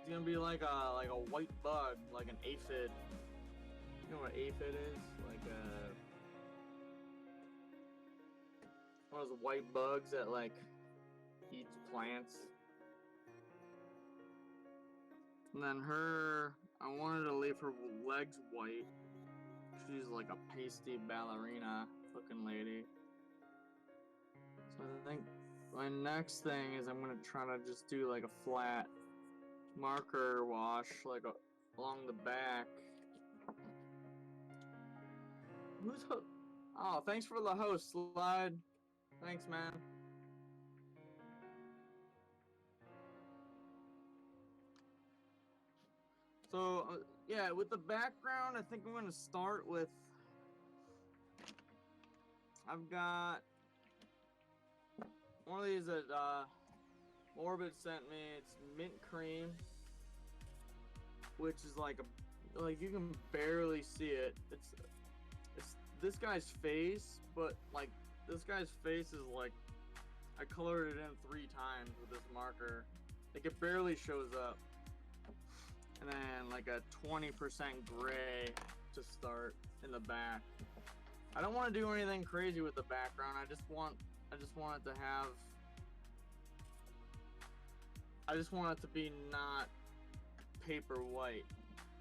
gonna be like a white bug, like an aphid. You know what an aphid is? Like one of those white bugs that like eats plants. And then her, I wanted to leave her legs white. She's like a pasty ballerina looking lady. So I think my next thing is I'm gonna try to just do like a flat marker wash like along the back. Oh, thanks for the host, Slide. Thanks, man. So, yeah, with the background, I think I'm gonna start with. I've got one of these that Orbit sent me. It's mint cream, which is like you can barely see it. It's this guy's face, but like this guy's face is like I colored it in 3 times with this marker. Like it barely shows up. And then like a 20% gray to start in the back. I don't want to do anything crazy with the background. I just want it to have. I just want it to be not paper white,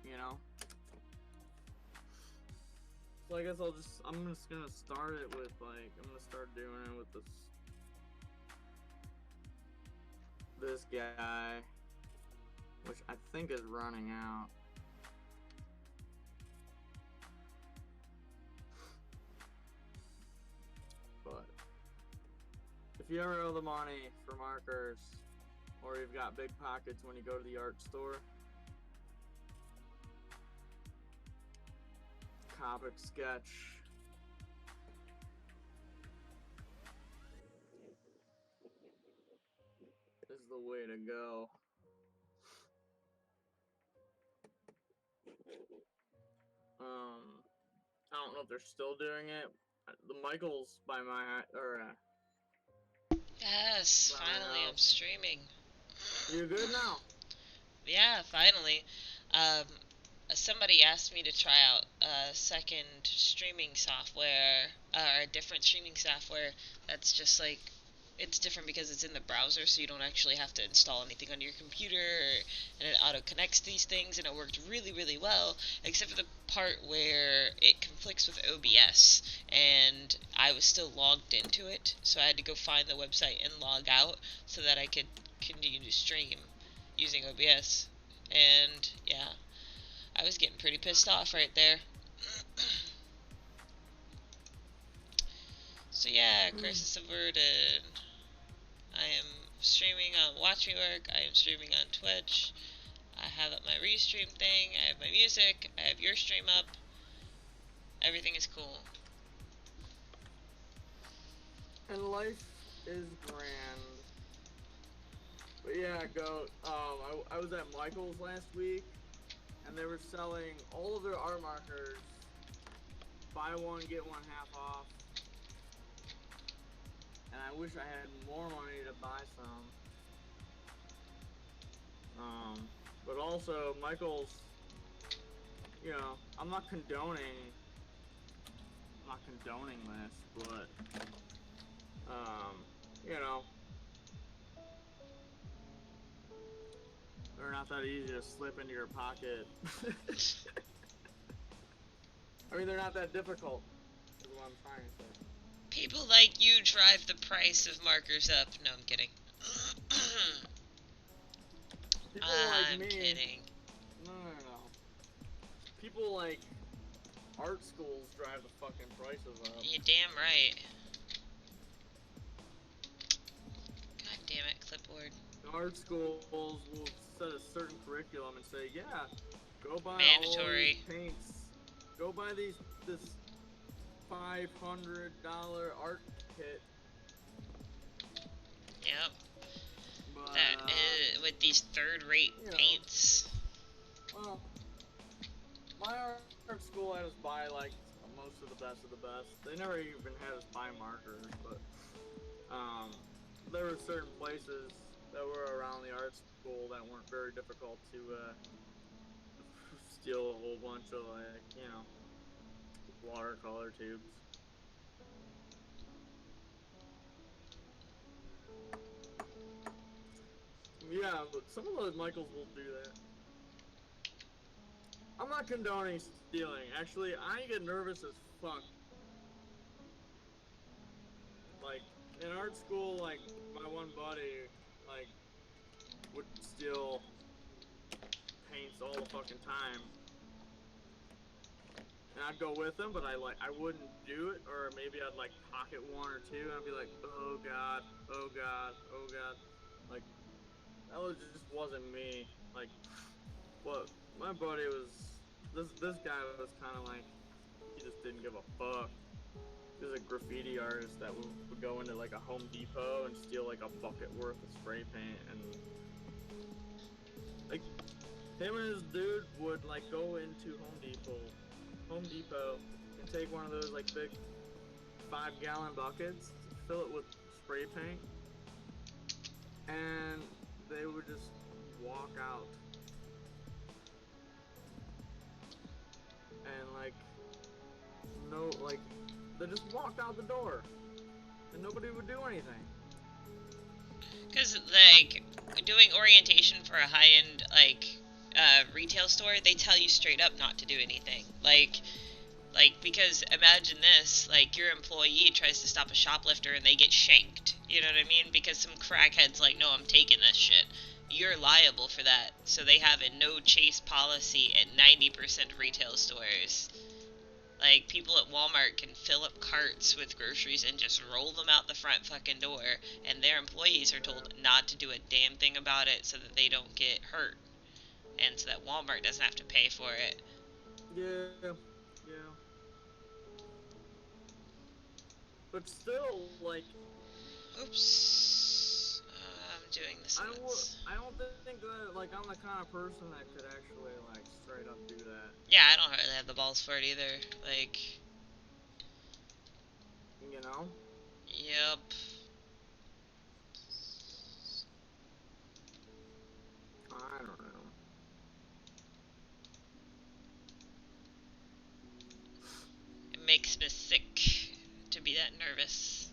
you know. So I guess I'm just gonna start it with like I'm gonna start doing it with this guy, which I think is running out. But if you ever owe the money for markers, or you've got big pockets when you go to the art store, Copic Sketch is the way to go. I don't know if they're still doing it. The Michaels by my Yes, finally I'm streaming. You good now? Yeah, finally. Somebody asked me to try out a second streaming software, or a different streaming software that's just like, it's different because it's in the browser, so you don't actually have to install anything on your computer, and it auto connects these things, and it worked really, really well, except for the part where it conflicts with OBS, and I was still logged into it, so I had to go find the website and log out so that I could continue to stream using OBS. And yeah, I was getting pretty pissed off right there. So yeah, Crisis Averted. I am streaming on Watch Me Work. I am streaming on Twitch. I have up my restream thing. I have my music. I have your stream up. Everything is cool. And life is grand. But yeah, Goat. I was at Michael's last week, and they were selling all of their art markers. Buy one, get one half off. And I wish I had more money to buy some. But also, Michael's, you know, I'm not condoning this, but, you know, they're not that easy to slip into your pocket. I mean, they're not that difficult, is what I'm trying to say. People like you drive the price of markers up. No, I'm kidding. People like I'm me, kidding. No. People like art schools drive the fucking prices up. You're damn right. God damn it, clipboard. Art schools will set a certain curriculum and say, yeah, go buy mandatory all these paints. Go buy this $500 art kit. Yep. But, that is with these third-rate paints. Well, my art school had us buy like most of the best of the best. They never even had us buy markers, but there were certain places that were around the art school that weren't very difficult to steal a whole bunch of like watercolor tubes. Yeah, but some of those Michaels will do that. I'm not condoning stealing. Actually, I get nervous as fuck. Like in art school, like my one buddy, like would steal paints all the fucking time, and I'd go with him, but I wouldn't do it, or maybe I'd like pocket one or two, and I'd be like, oh god, oh god, oh god, like that was just wasn't me. Like, but my buddy was this guy was kind of like he just didn't give a fuck. He was a graffiti artist that would go into like a Home Depot and steal like a bucket worth of spray paint, and like him and his dude would like go into Home Depot and take one of those like big 5-gallon buckets, fill it with spray paint, and they would just walk out and like no like they just walked out the door and nobody would do anything. Because, like, doing orientation for a high-end, like, retail store, they tell you straight up not to do anything. Because imagine this, like, your employee tries to stop a shoplifter and they get shanked. You know what I mean? Because some crackhead's like, no, I'm taking this shit. You're liable for that. So they have a no chase policy at 90% retail stores. Like, people at Walmart can fill up carts with groceries and just roll them out the front fucking door, and their employees are told not to do a damn thing about it so that they don't get hurt, and so that Walmart doesn't have to pay for it. Yeah, yeah. But still, like, Oops. I'm doing this. I don't think that like I'm the kind of person that could actually like straight up do that. Yeah, I don't really have the balls for it either. Like, You know? yep. I don't know. It makes me sick to be that nervous.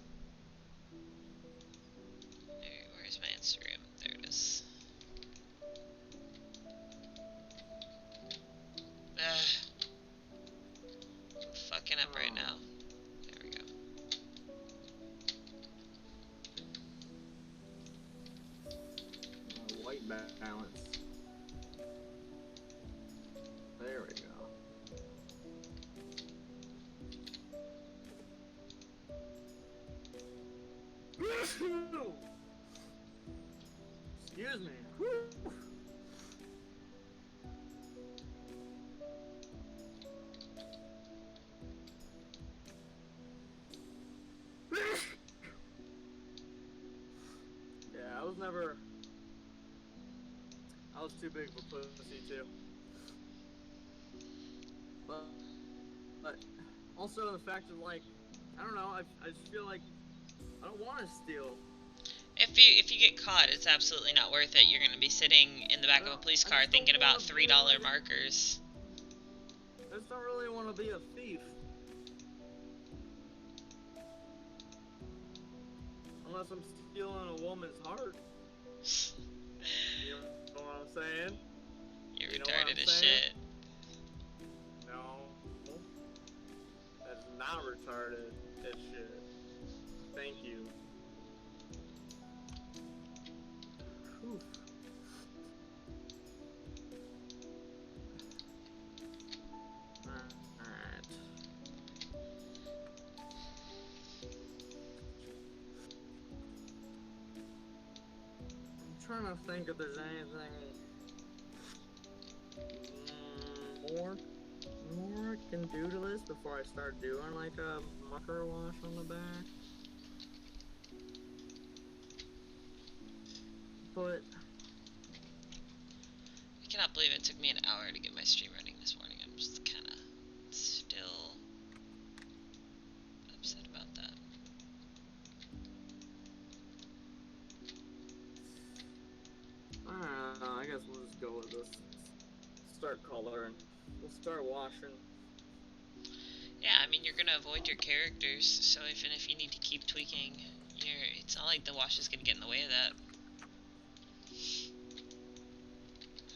Where's my Instagram? There it is. Ugh. I'm fucking up right now. There we go. White balance. There we go. Excuse me. Whew. Yeah, I was too big of a pussy too. But, but also the fact of like, I don't know, I just feel like I don't want to steal. If you get caught, it's absolutely not worth it. You're gonna be sitting in the back of a police car thinking about $3 markers. I just don't really want to be a thief. Unless I'm stealing a woman's heart. You know what I'm saying? You're You know retarded as saying? shit. No. That's not retarded as shit. Thank you. Whew. Alright. I'm trying to think if there's anything more I can do to this before I start doing like a marker wash on the back. But I cannot believe it took me an hour to get my stream running this morning. I'm just kind of still upset about that. start coloring. We'll start washing. Yeah, I mean, you're gonna avoid your characters, so even if you need to keep tweaking, it's not like the wash is gonna get in the way of that.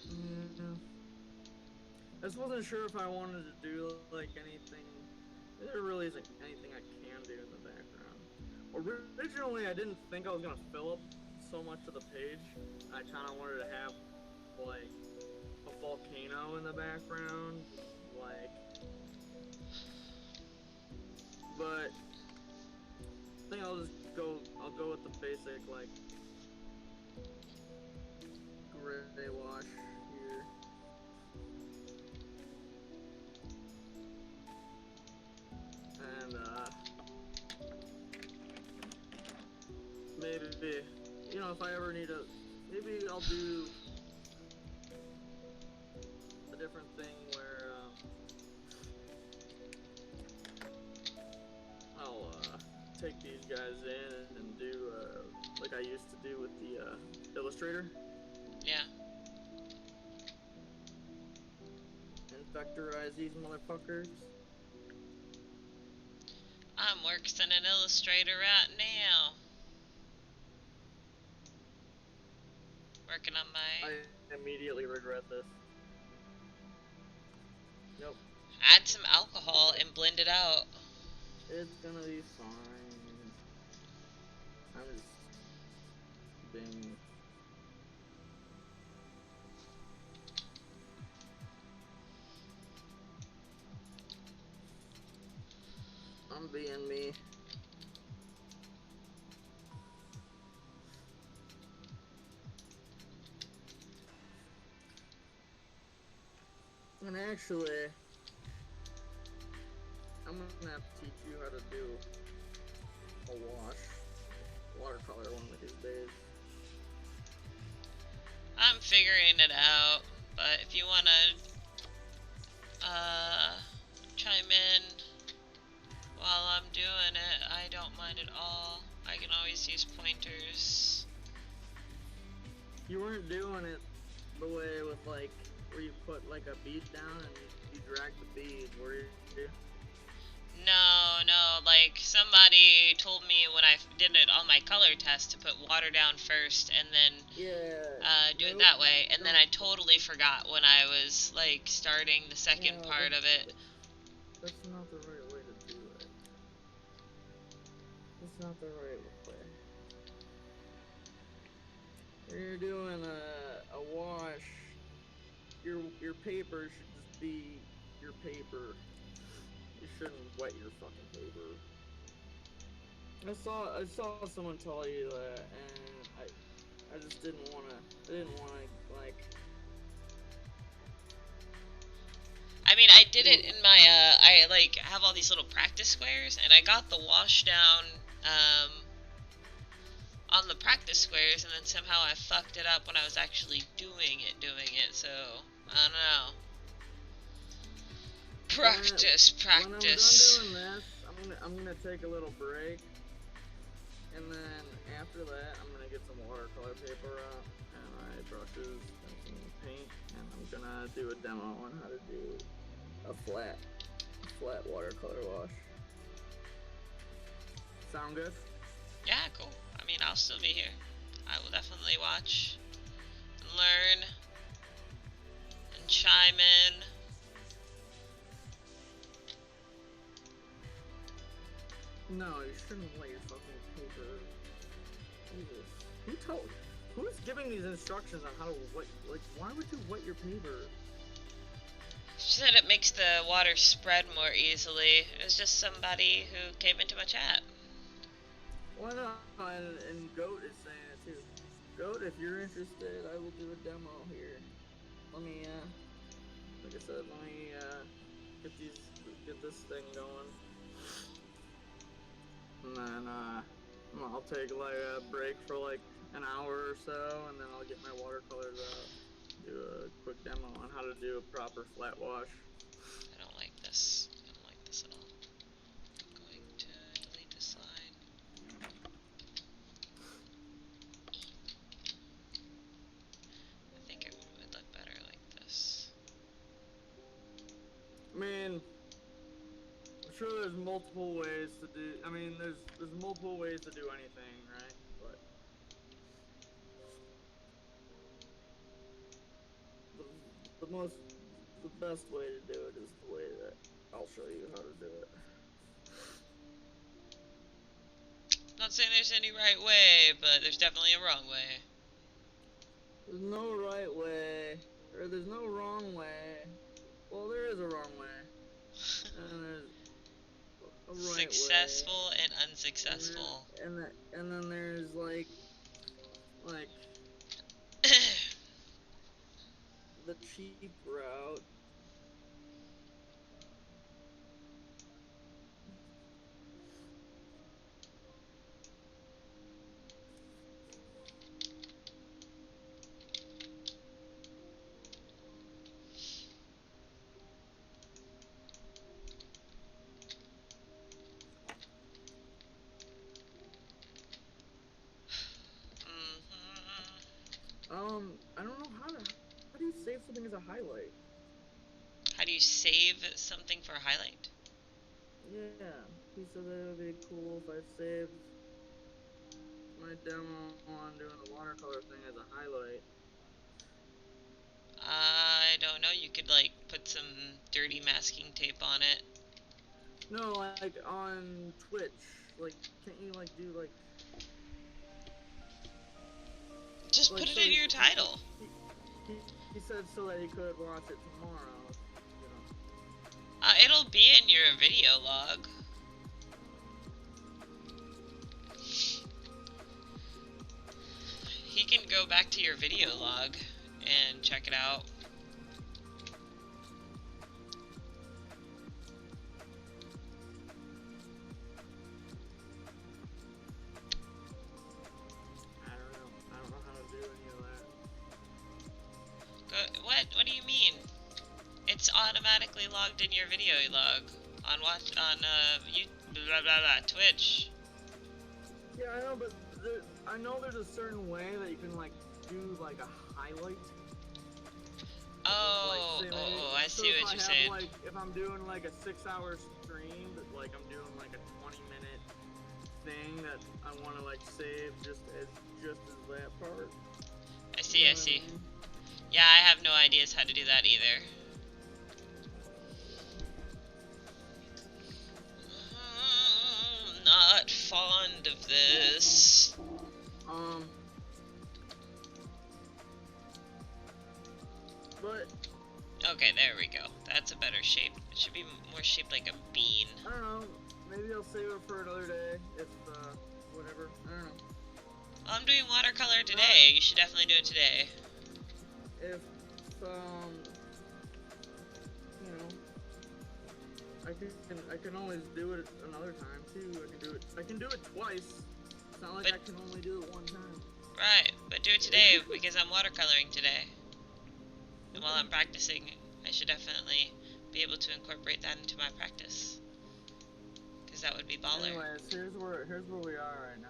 Yeah. I just wasn't sure if I wanted to do like anything. There really isn't anything I can do in the background. Originally, I didn't think I was gonna fill up so much of the page. I kind of wanted to have like a volcano in the background, like. But I think I'll go with the basic like gray wash here. And maybe, you know, if I ever need maybe I'll do a different thing where I'll take these guys in and do like I used to do with the illustrator. Yeah. And vectorize these motherfuckers. I'm working an illustrator right now. Working on my... I immediately regret this. Nope. Add some alcohol and blend it out. It's gonna be fine. I'm just being... I'm being me. And actually, I'm gonna have to teach you how to do a watercolor one of these days. I'm figuring it out, but if you wanna chime in while I'm doing it, I don't mind at all. I can always use pointers. You weren't doing it the way with like where you put like a bead down and you drag the bead, were you? No, like somebody told me when I did it on my color test to put water down first and then do it that way, and then I totally forgot when I was like starting the second part of it. That's not the right way to do it. That's not the right way. When you're doing a wash, your paper should just be your paper. You shouldn't wet your fucking paper. I saw someone tell you that, and I just didn't wanna. I didn't wanna like. I mean, I did it in my I like have all these little practice squares, and I got the wash down on the practice squares, and then somehow I fucked it up when I was actually doing it. So I don't know. Practice. When I'm done doing this, I'm gonna take a little break, and then after that, I'm gonna get some watercolor paper out and my brushes and some paint, and I'm gonna do a demo on how to do a flat watercolor wash. Sound good? Yeah, cool. I mean, I'll still be here. I will definitely watch and learn and chime in. No, you shouldn't wet your fucking paper. Jesus. Who's giving these instructions on how to wet, like, why would you wet your paper? She said it makes the water spread more easily. It was just somebody who came into my chat. Why not? And Goat is saying it too. Goat, if you're interested, I will do a demo here. Let me, like I said, let me, get this thing going. And then, I'll take like a break for like an hour or so, and then I'll get my watercolors out. Do a quick demo on how to do a proper flat wash. I don't like this. I don't like this at all. I'm going to delete this slide. I think it would look better like this. I mean, I'm sure there's multiple ways to do. I mean, there's multiple ways to do anything, right? But the most, the best way to do it is the way that I'll show you how to do it. Not saying there's any right way, but there's definitely a wrong way. There's no right way, or there's no wrong way. Well, there is a wrong way, and there's a right Successful way, and unsuccessful. and then there's like the cheap route. I don't know how do you save something as a highlight? How do you save something for a highlight? Yeah, he said that it would be cool if I saved my demo on doing the watercolor thing as a highlight. I don't know. You could like put some dirty masking tape on it. No, like on Twitch. Like, can't you like do like? Just Like, put it so in your title. He said so that he could watch it tomorrow. You know. It'll be in your video log. He can go back to your video log and check it out. I don't know how to do any of that. What do you mean? It's automatically logged in your video log on Twitch. Yeah, I know, but I know there's a certain way that you can like do like a highlight. Oh, like, I see what you're saying. Like, if I'm doing like a 6-hour stream, but like I'm doing like a 20-minute thing that I want to like save just as that part. I see. Yeah, I have no ideas how to do that either. Not fond of this. But okay, there we go. That's a better shape. It should be more shaped like a bean. I don't know. Maybe I'll save it for another day. If whatever. I don't know. I'm doing watercolor today. You should definitely do it today. If you know, I can always do it another time too. I can do it twice. It's not like I can only do it one time. Right, but do it today because I'm watercoloring today. And while I'm practicing, I should definitely be able to incorporate that into my practice. Because that would be baller. Anyways, here's where we are right now.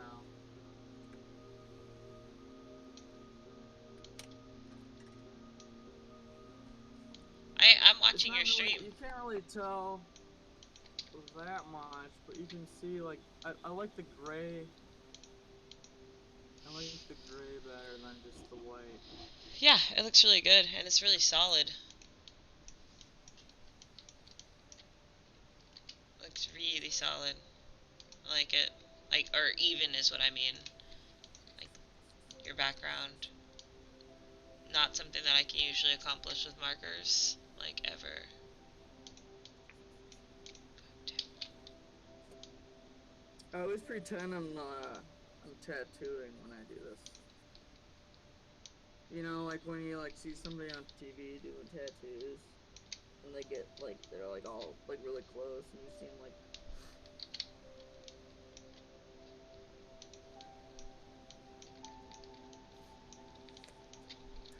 I'm watching your stream. You can't really tell that much, but you can see like I like the gray. I like the gray better than just the white. Yeah, it looks really good and it's really solid. Looks really solid. I like it. Like, or even is what I mean. Like your background. Not something that I can usually accomplish with markers, like ever. I always pretend I'm tattooing when I do this. You know, like when you like see somebody on TV doing tattoos, and they get like they're like all like really close, and you seem like.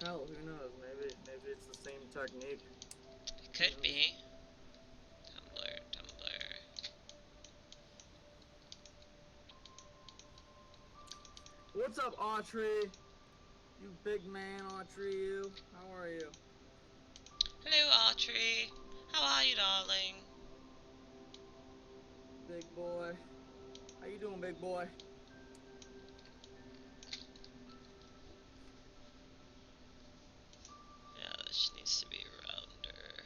Hell, who knows? Maybe it's the same technique. It could be. Tumblr. What's up, Autry? You big man, Autry, you. How are you? Hello, Autry. How are you, darling? Big boy. How you doing, big boy? Yeah, this needs to be rounder.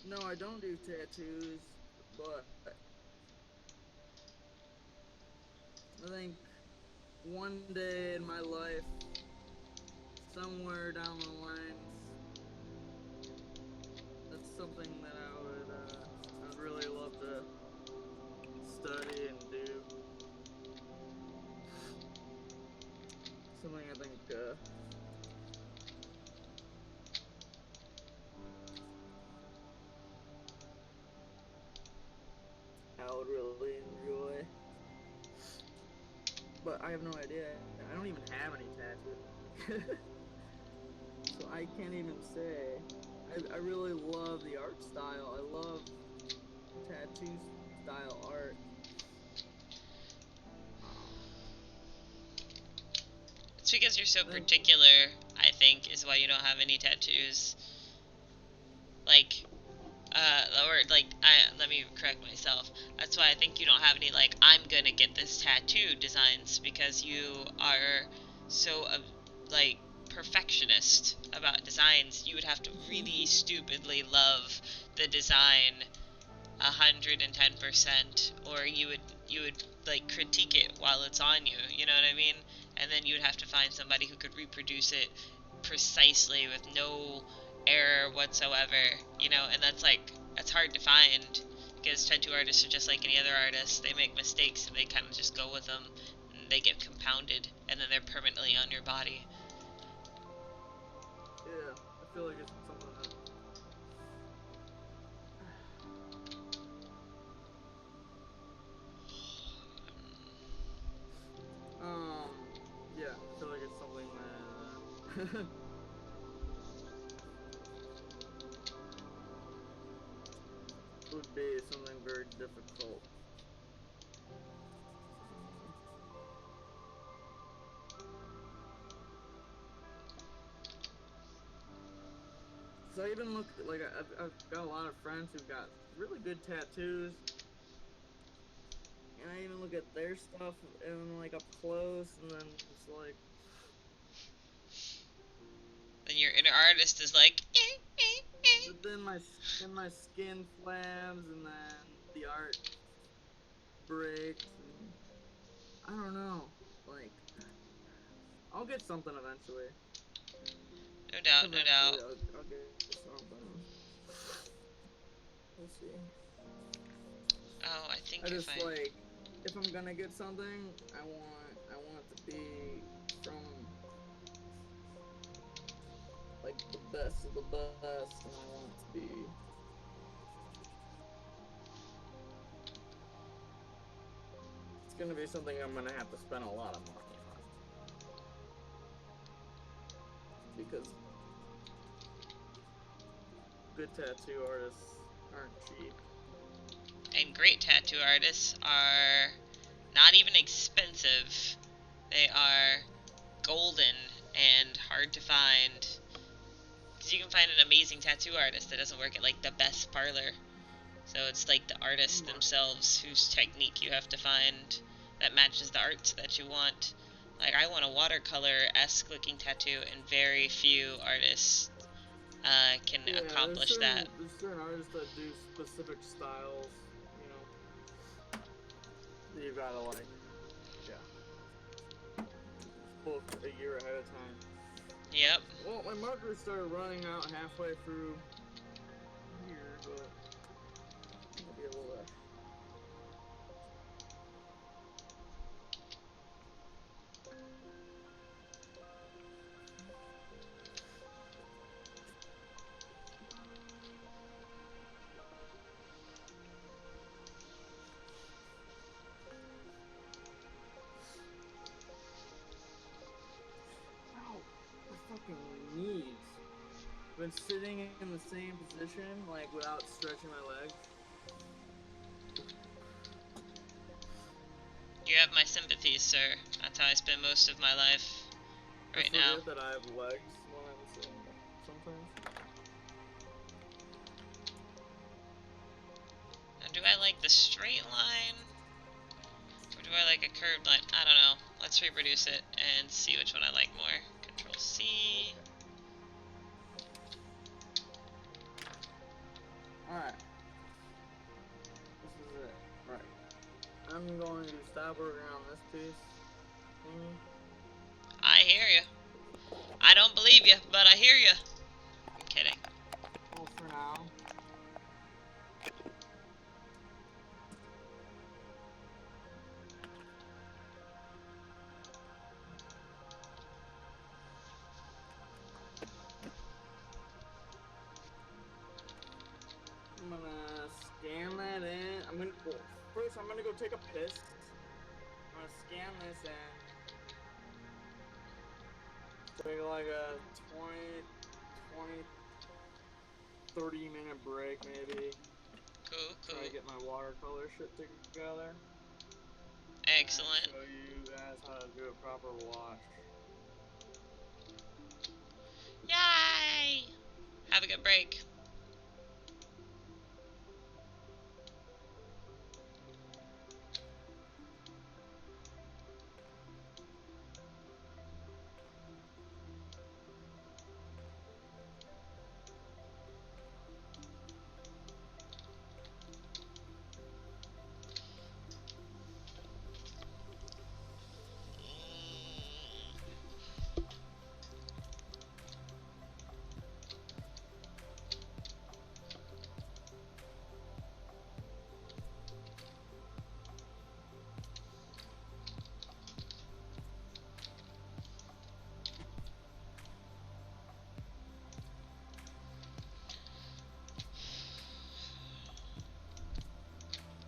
No, I don't do tattoos, but I think one day in my life, somewhere down the line, that's something that I'd really love to study and do. Something I think I would really enjoy. But I have no idea. I don't even have any tattoos. So I can't even say. I really love the art style. I love tattoo style art. Um, It's because you're so I think, particular, I think, is why you don't have any tattoos. Like, or like, let me correct myself. That's why I think you don't have any, like, I'm gonna get this tattoo designs, because you are so, like, perfectionist about designs. You would have to really stupidly love the design 110%, or you would like critique it while it's on you. You know what I mean? And then you would have to find somebody who could reproduce it precisely with no error whatsoever. And that's hard to find, because tattoo artists are just like any other artist. They make mistakes and they kind of just go with them. And they get compounded, and then they're permanently on your body. yeah, I feel like it's something that. Um, yeah, I feel like it's something that would be something very difficult. So I even look like I've got a lot of friends who've got really good tattoos, and I even look at their stuff and like up close, and then it's like, Then your inner artist is like, but then my skin flabs, and then the art breaks, and I don't know. Like I'll get something eventually. no doubt, no Eventually, doubt. I'll get something. We'll see. Oh, I I think if just I like if I'm gonna get something, I want it to be from like the best of the best, and I want it to be it's gonna be something I'm gonna have to spend a lot of money on because good tattoo artists aren't cheap. and great tattoo artists are not even expensive. They are golden and hard to find. Because you can find an amazing tattoo artist that doesn't work at like the best parlor. So it's like the artists I'm themselves whose technique you have to find that matches the art that you want. Like, I want a watercolor-esque looking tattoo, and very few artists can Yeah, accomplish that. there's certain artists that do specific styles, you know, that you gotta like, yeah, book a year ahead of time. Yep. Well, my markers started running out halfway through here, but I'll be able to. Ow! The fuck fucking knees. I've been sitting in the same position, like, without stretching my legs. You have my sympathies, sir. That's how I spend most of my life right now. I forget that I have legs when I'm sitting sometimes. Now, do I like the straight line? Or do I like a curved line? I don't know. Let's reproduce it and see which one I like more. Control C. Alright. This is it. Right. I'm going to stop working on this piece. I hear you. I don't believe you, but I hear you. I'm kidding. Well, for now. I'm gonna scan that in. First I'm gonna go take a piss. I'm gonna scan this in. Take like a 30-minute break maybe. Cool. Try to get my watercolor shit together. Excellent. Show you guys how to do a proper wash. Yay! Have a good break.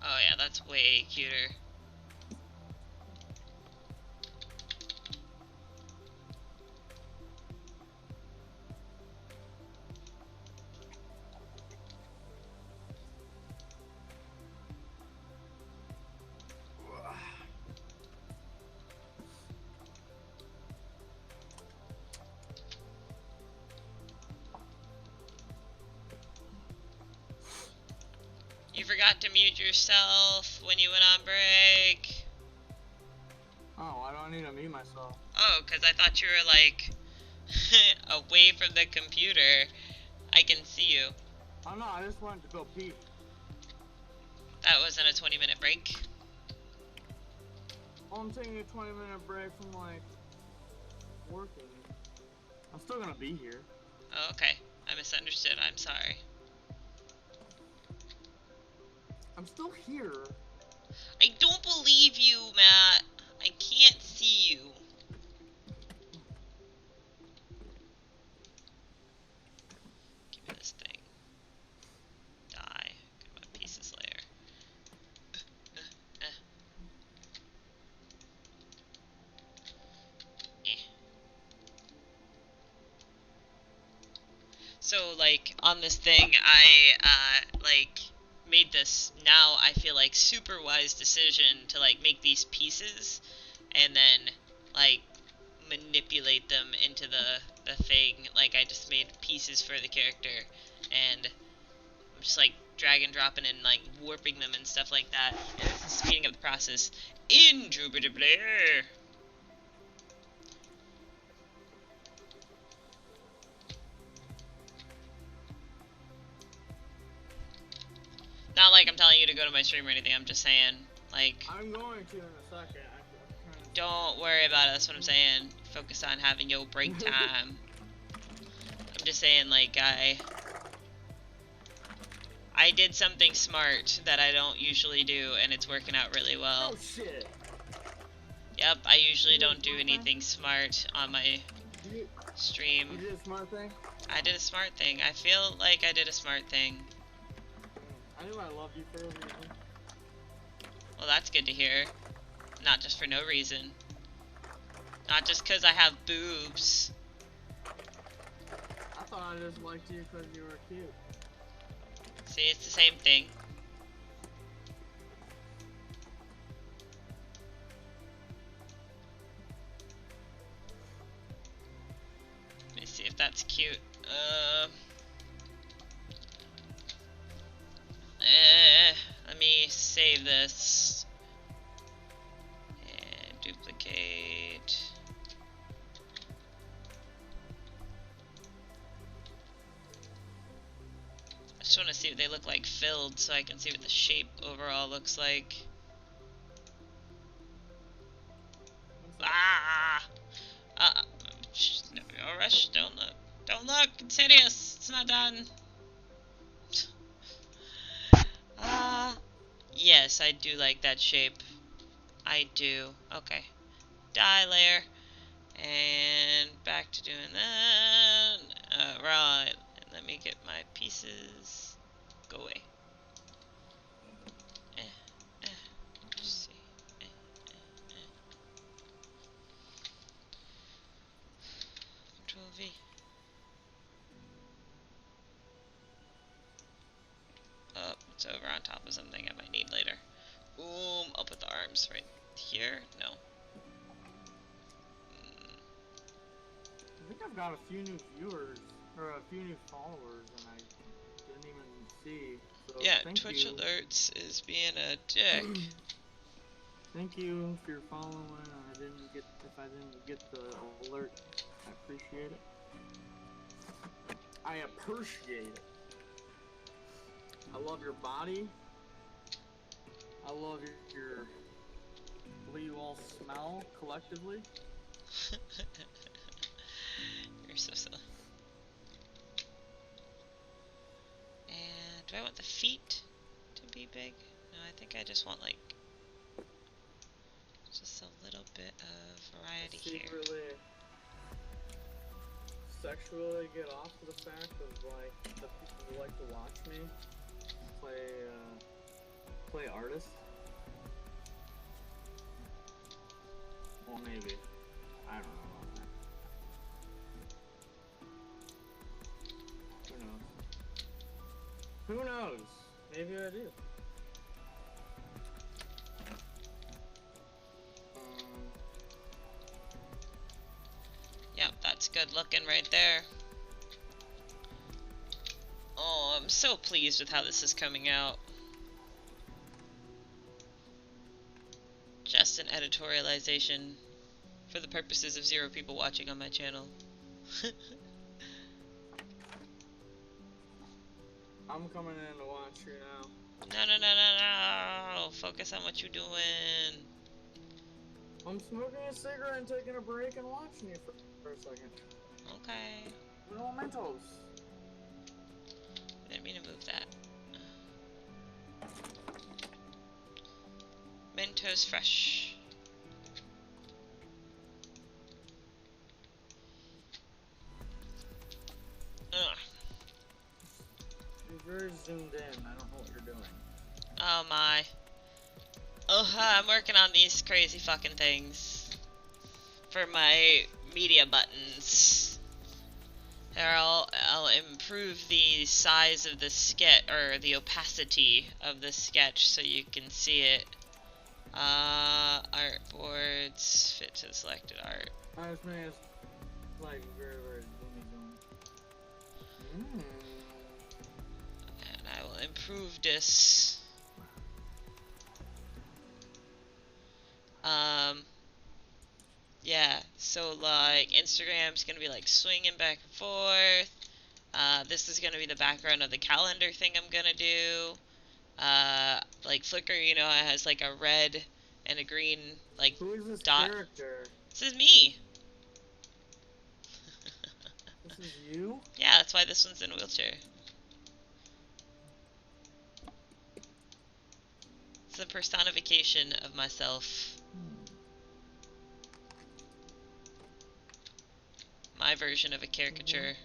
Oh yeah, that's way cuter. You forgot to mute yourself when you went on break. Oh, why do I need to mute myself? Oh, because I thought you were, like, away from the computer. I can see you. Oh no, I just wanted to go pee. That wasn't a 20-minute break. Oh, I'm taking a 20-minute break from, like, working. I'm still gonna be here. Oh, okay. I misunderstood. I'm sorry. I'm still here. I don't believe you, Matt. I can't see you. Give me this thing. Die. Give me my pieces layer. So, like, on this thing, I, like, made this, now I feel like, super wise decision to, like, make these pieces, and then, like, manipulate them into the thing. Like, I just made pieces for the character, and I'm just, like, drag and dropping and, like, warping them and stuff like that, and this is speeding up the process. Indubitably! Not like I'm telling you to go to my stream or anything, I'm just saying, like... I'm going to in a second. Don't worry about it, that's what I'm saying. Focus on having your break time. I'm just saying, like, I did something smart that I don't usually do, and it's working out really well. Oh, shit. Yep, I usually don't do anything smart on my stream. You did a smart thing? I did a smart thing. I feel like I did a smart thing. I knew I loved you for a reason. Well, that's good to hear. Not just for no reason. Not just because I have boobs. thought I just liked you because you were cute. See, it's the same thing. Let me see if that's cute. Let me save this and duplicate. I just want to see if they look like filled so I can see what the shape overall looks like. Ah! No rush, don't look. Don't look, it's hideous, it's not done. Yes, I do like that shape. I do. Okay. Dye layer. And back to doing that. Right. And let me get my pieces. Go away. Let's see. Control V. Oh, it's over on top of something I might need later. Boom. I'll put the arms right here. No. I think I've got a few new viewers, or a few new followers, and I didn't even see. So Yeah, thank Twitch you. Alerts is being a dick. Thank you if you're following. If I didn't get the alert, I appreciate it. I appreciate it. I love your body. I love your the way you all smell collectively. You're so silly. And do I want the feet to be big? No, I think I just want like just a little bit of variety here. Sexually get off to the fact of like the people who like to watch me play artist. Well, maybe. I don't know about that. Who knows? Who knows? Maybe I do. Yep, that's good looking right there. Oh, I'm so pleased with how this is coming out. Just an editorialization for the purposes of 0 people watching on my channel. I'm coming in to watch you now. No. Focus on what you're doing. I'm smoking a cigarette and taking a break and watching you for a second. Okay. Little Mentos. I didn't mean to move that. Mentos Fresh. Ugh. You're very zoomed in. I don't know what you're doing. Oh my. Oh, I'm working on these crazy fucking things for my media buttons. I'll improve the size of the sketch, or the opacity of the sketch so you can see it. Artboards, fit to selected art. I was making like very, very zoomy. And I will improve this. Yeah, so like Instagram's gonna be like swinging back and forth. This is gonna be the background of the calendar thing I'm gonna do. Like Flickr, you know, it has like a red and a green like Who is this dot. character? This is me. This is you? Yeah, that's why this one's in a wheelchair. It's a personification of myself. My version of a caricature.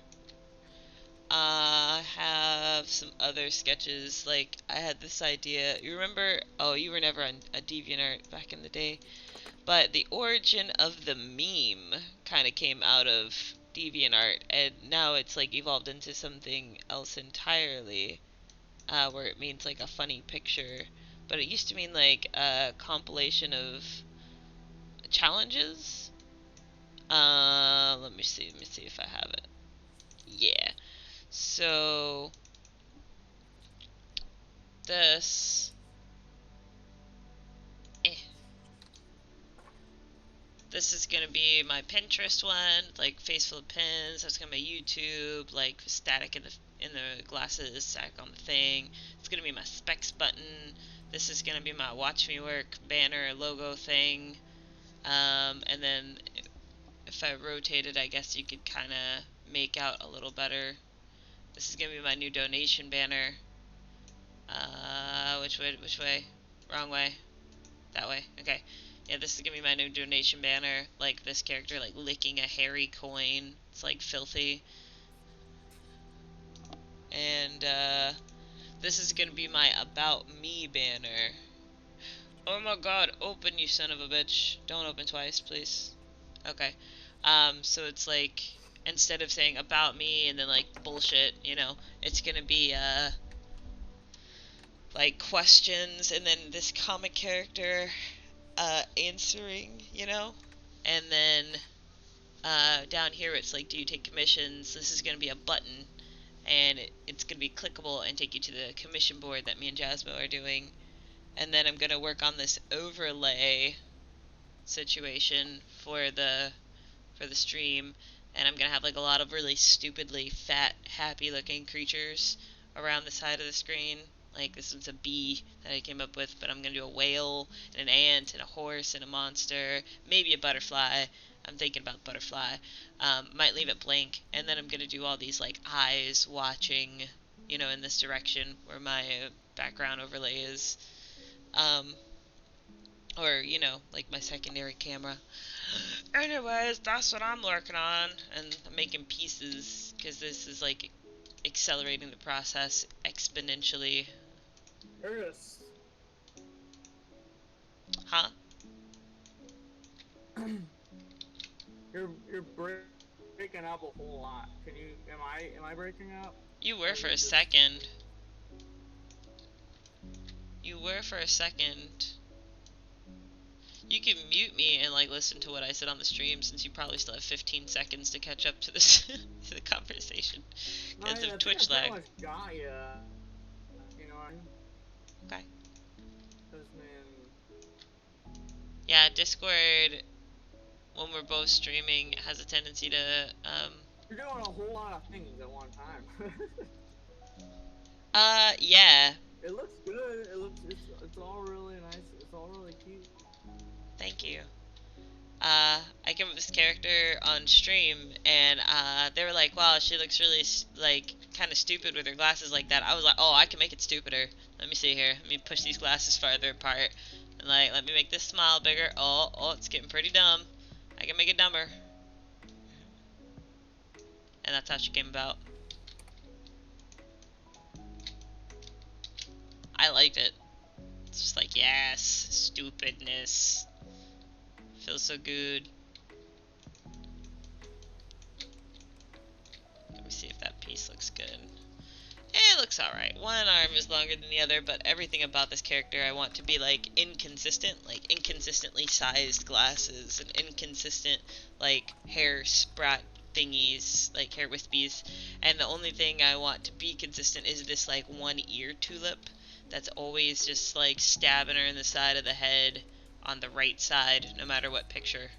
I have some other sketches. Like, I had this idea. You remember? Oh, you were never on a DeviantArt back in the day. But the origin of the meme kind of came out of DeviantArt, and now it's like evolved into something else entirely, where it means like a funny picture. But it used to mean like a compilation of challenges. Let me see. Let me see if I have it. Yeah. So this. Eh. This is gonna be my Pinterest one, like face full of pins. That's gonna be YouTube, like static in the glasses, static on the thing. It's gonna be my specs button. This is gonna be my watch me work banner logo thing. And then if I rotate it, I guess you could kind of make out a little better. This is gonna be my new donation banner. Which way? Which way? Wrong way. That way. Okay. Yeah, this is gonna be my new donation banner. Like this character, like licking a hairy coin. It's like filthy. And this is gonna be my about me banner. Oh my god, open, you son of a bitch. Don't open twice, please. Okay. So it's like, instead of saying about me and then like bullshit, you know, it's gonna be like questions and then this comic character answering, you know? And then down here it's like, do you take commissions? This is gonna be a button, and it's gonna be clickable and take you to the commission board that me and Jasmo are doing. And then I'm gonna work on this overlay situation for the stream, and I'm gonna have like a lot of really stupidly fat, happy looking creatures around the side of the screen. Like this one's a bee that I came up with, but I'm gonna do a whale and an ant and a horse and a monster, maybe a butterfly. I'm thinking about butterfly. Might leave it blank, and then I'm gonna do all these like eyes watching, you know, in this direction where my background overlay is. Or, you know, like my secondary camera. Anyways, that's what I'm working on, and I'm making pieces, because this is like accelerating the process exponentially. Curtis. Huh? You're breaking up a whole lot. Can you? Am I breaking up? You were for a second. You were for a second. You can mute me and like listen to what I said on the stream, since you probably still have 15 seconds to catch up to this to the conversation because of Twitch lag. I got you. You know what I mean? Okay. Cause man. Yeah, Discord, when we're both streaming, has a tendency to You're doing a whole lot of things at one time. yeah. It looks good. It's all really nice. It's all really cute. Thank you. I came up with this character on stream, and they were like, wow, she looks really, like, kind of stupid with her glasses like that. I was like, oh, I can make it stupider. Let me see here. Let me push these glasses farther apart. And, like, let me make this smile bigger. Oh, it's getting pretty dumb. I can make it dumber. And that's how she came about. I liked it. It's just like, yes, stupidness. Feels so good. Let me see if that piece looks good. It looks alright. One arm is longer than the other, but everything about this character I want to be like inconsistent, like inconsistently sized glasses and inconsistent like hair sprat thingies, like hair wispies. And the only thing I want to be consistent is this like one ear tulip that's always just like stabbing her in the side of the head on the right side, no matter what picture.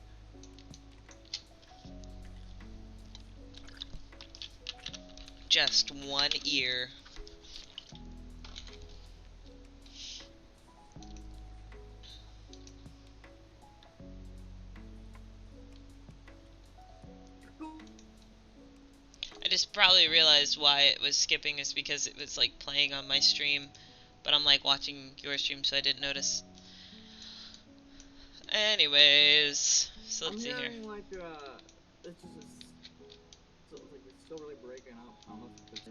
Just one ear. I just probably realized why it was skipping is because it was like playing on my stream, but I'm like watching your stream, so I didn't notice. Anyways, so let's see here. Like it's just it's still really breaking up. I don't know if it's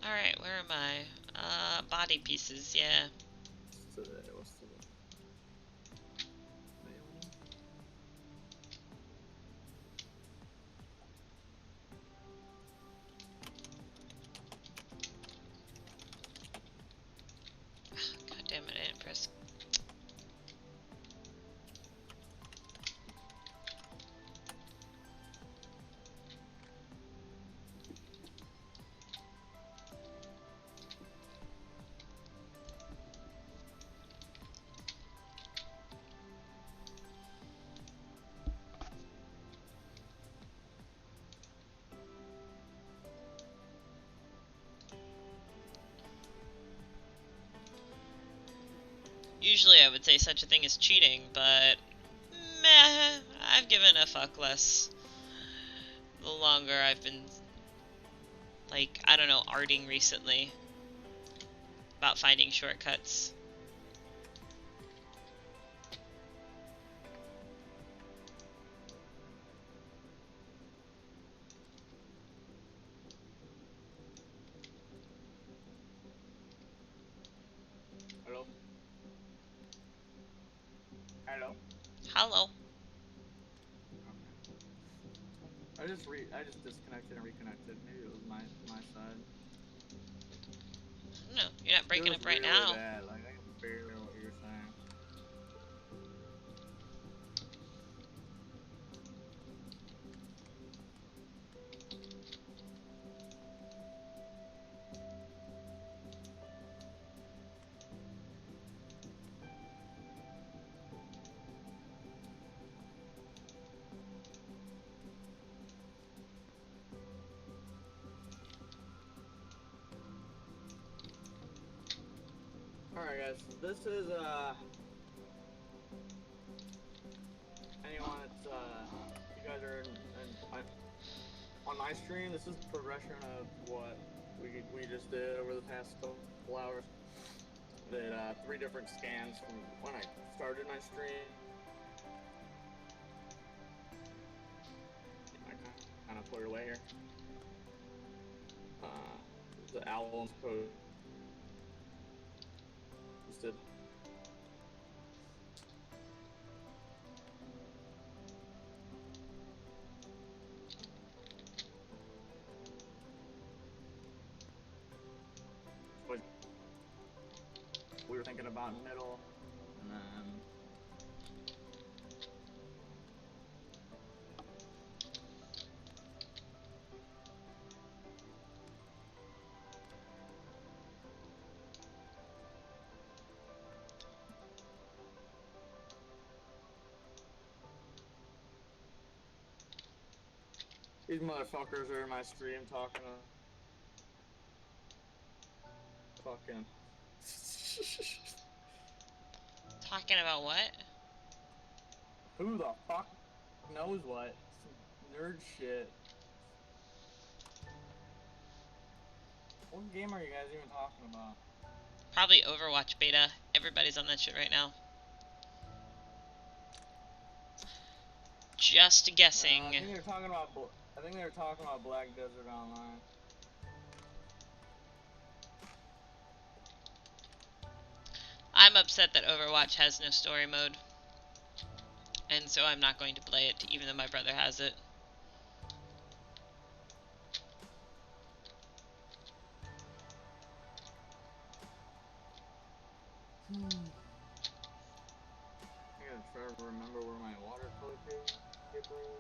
Alright, where am I? Body pieces, yeah. What's today? God damn it, I didn't press. Usually I would say such a thing as cheating, but meh, I've given a fuck less the longer I've been, like, I don't know, arting recently about finding shortcuts. Hello? Hello? Hello. Okay. I just disconnected and reconnected. Maybe it was my side. No, you're not breaking It up was right really now. bad. Like I can barely know what you're saying. Alright guys, this is anyone that's if you guys are on my stream, this is progression of what we just did over the past couple hours. Did 3 different scans from when I started my stream. I kind of put it away here. The albums posted. We were thinking about middle, and then these motherfuckers are in my stream talking fucking. Talking about what? Who the fuck knows what? Some nerd shit. What game are you guys even talking about? Probably Overwatch beta. Everybody's on that shit right now. Just guessing. I think they were talking about. I think they were talking about Black Desert Online. I'm upset that Overwatch has no story mode. And so I'm not going to play it, even though my brother has it. I gotta try to remember where my watercolor paper is.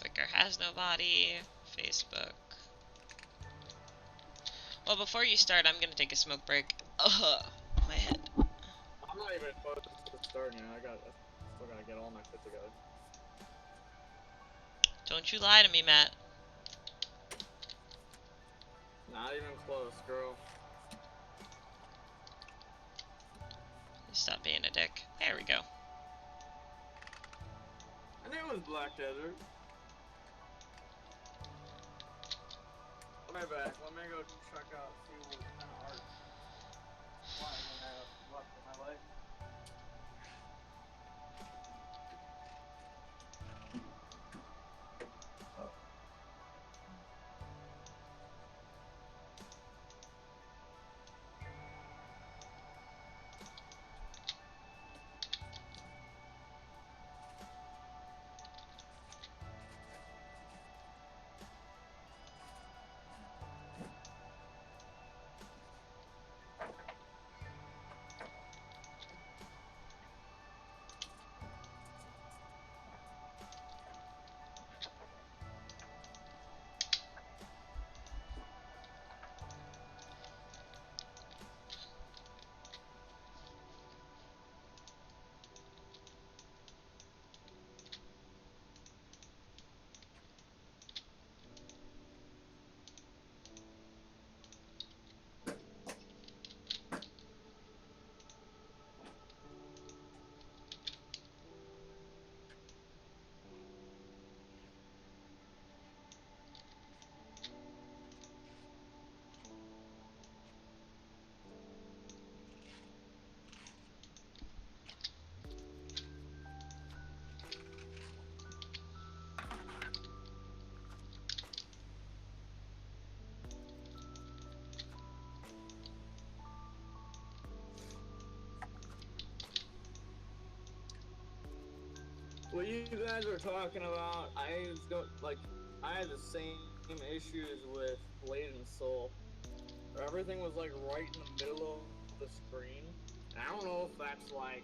Flickr has no body. Facebook. Well, before you start, I'm gonna take a smoke break. Ugh, my head. I'm not even close to starting yet. I still gotta get all my shit together. Don't you lie to me, Matt. Not even close, girl. Stop being a dick. There we go. I knew it was Black Desert. My bad. Let me go check out, see what kind of art flying I have left in my life. what you guys are talking about, I was going like I had the same issues with Blade and Soul. Everything was like right in the middle of the screen. And I don't know if that's like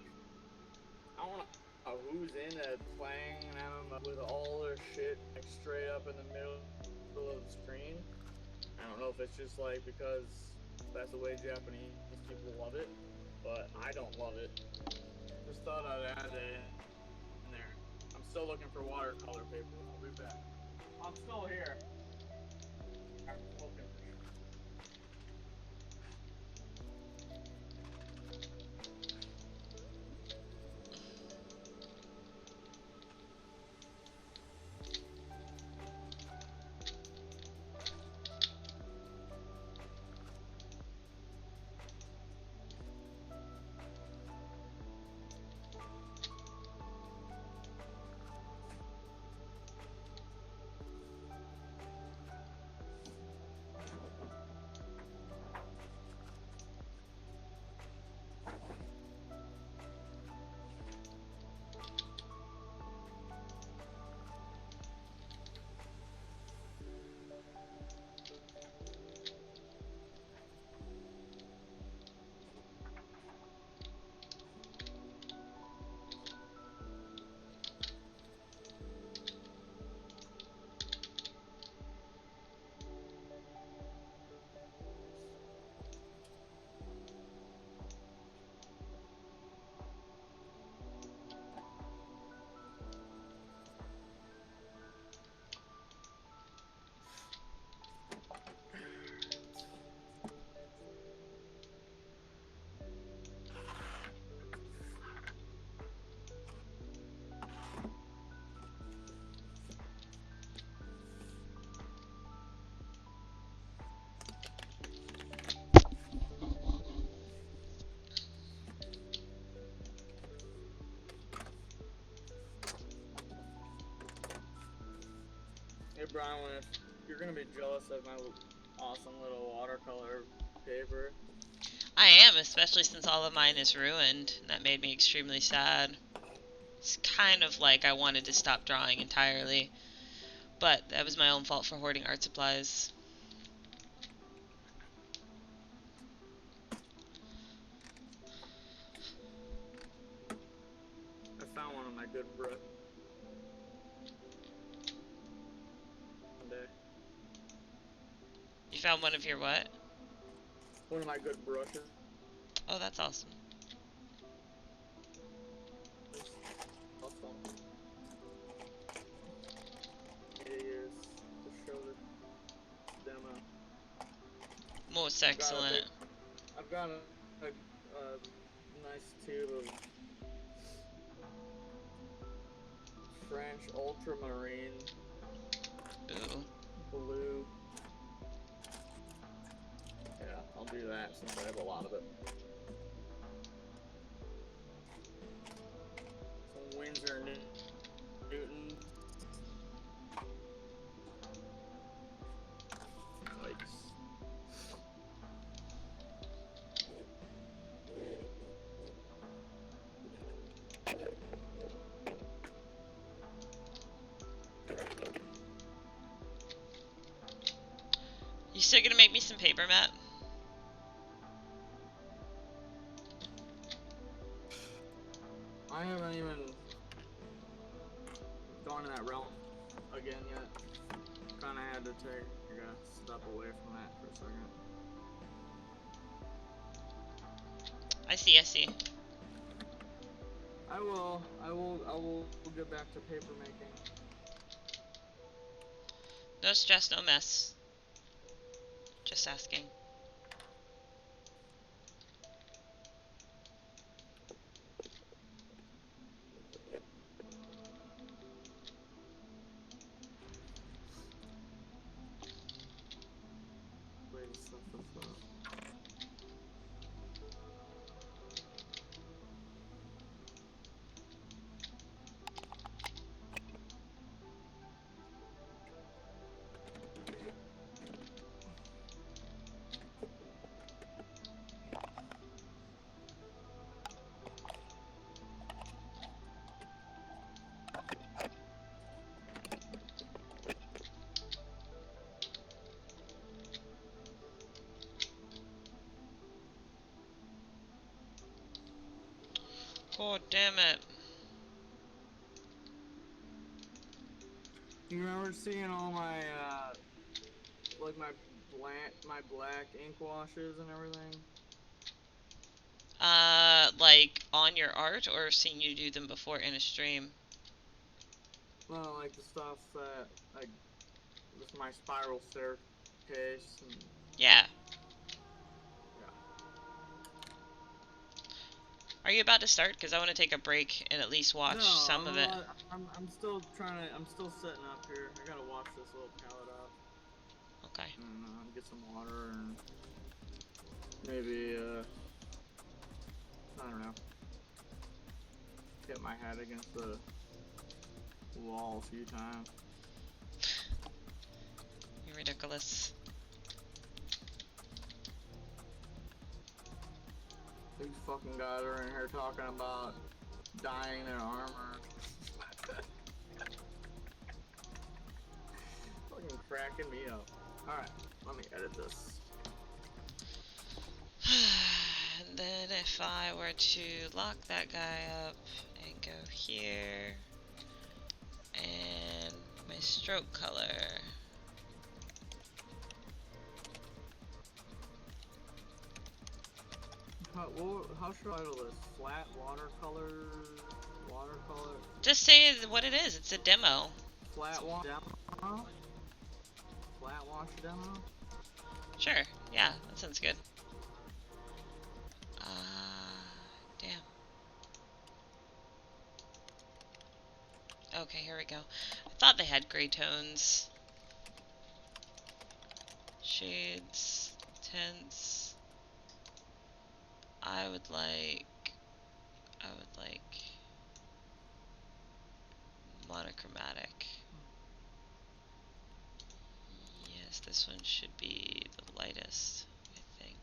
I don't know who's into playing an MMO with all their shit like straight up in the middle of the screen. I don't know if it's just like because that's the way Japanese people love it, but I don't love it. Just thought I'd add it in there. I'm still looking for watercolor paper. I'll be back. I'm still here. I'm looking for shit. Hey Brian, if you're gonna be jealous of my awesome little watercolor paper, I am, especially since all of mine is ruined. That made me extremely sad. It's kind of like I wanted to stop drawing entirely, but that was my own fault for hoarding art supplies. I found one of my good brushes one day. You found one of your what? One of my good brushes. Oh, that's awesome. Awesome. It is to show the demo. Most excellent. I've got a nice tube of French ultramarine Ooh. blue. Yeah, I'll do that since I have a lot of it. Some Winsor Newton. Yikes. You still gonna make me some paper, Matt? I haven't even gone in that realm again yet. Kinda had to take a step away from that for a second. I see, I see. I will get back to paper making. No stress, no mess. Just asking. Way to stuff this up. God damn it. You remember seeing all my like my black ink washes and everything? Like on your art, or seeing you do them before in a stream? Well, like the stuff that like with my spiral staircase and Yeah. yeah. Are you about to start? Because I want to take a break and at least watch some of it. No, I'm still I'm still setting up here. I gotta wash this little pallet up Okay. and get some water and maybe I don't know, hit my head against the wall a few times. You're ridiculous. These fucking guys are in here talking about dyeing their armor. Fucking cracking me up. Alright, let me edit this. And then if I were to lock that guy up and go here, and my stroke color. How should I title this? Flat watercolor? Watercolor? Just say what it is. It's a demo. Flat wash demo? Flat wash demo? Sure. Yeah, that sounds good. Damn. Okay, here we go. I thought they had gray tones. Shades. Tints. I would like monochromatic. Yes, this one should be the lightest, I think.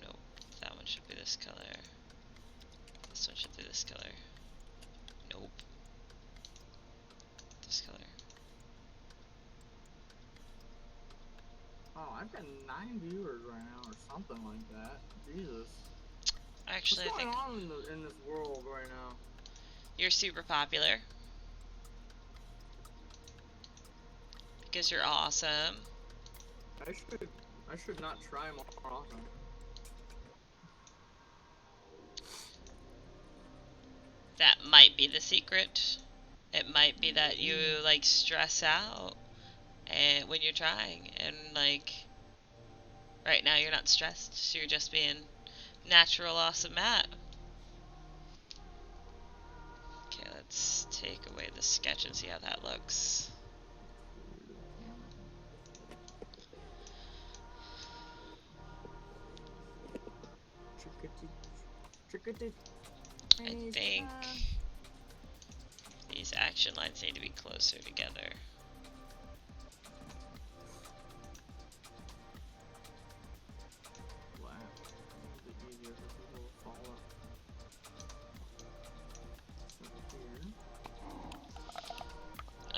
Nope, that one should be this color. This one should be this color. Nope. This color. Oh, I've got 9 viewers right now or something like that. Jesus. Actually, What's I going think on in this world right now? you're super popular. Because you're awesome. I should not try more often. That might be the secret. It might be that you like stress out and when you're trying, and like right now you're not stressed, so you're just being natural awesome Matt. Okay, let's take away the sketch and see how that looks. I think these action lines need to be closer together.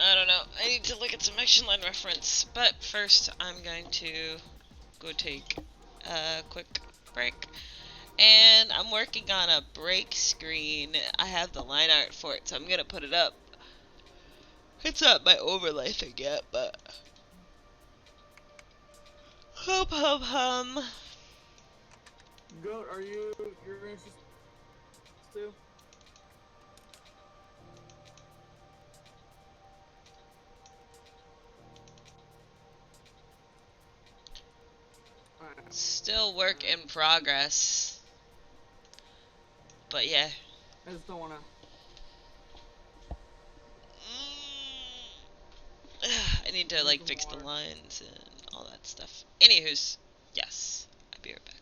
I don't know. I need to look at some action line reference. But first, I'm going to go take a quick break. And I'm working on a break screen. I have the line art for it, so I'm going to put it up. It's not my overlay thing yet, but... Hum. Goat, you're interested too? Still work in progress. But yeah. I just don't wanna... I need to like fix the lines and all that stuff. Anywho's, yes. I'll be right back.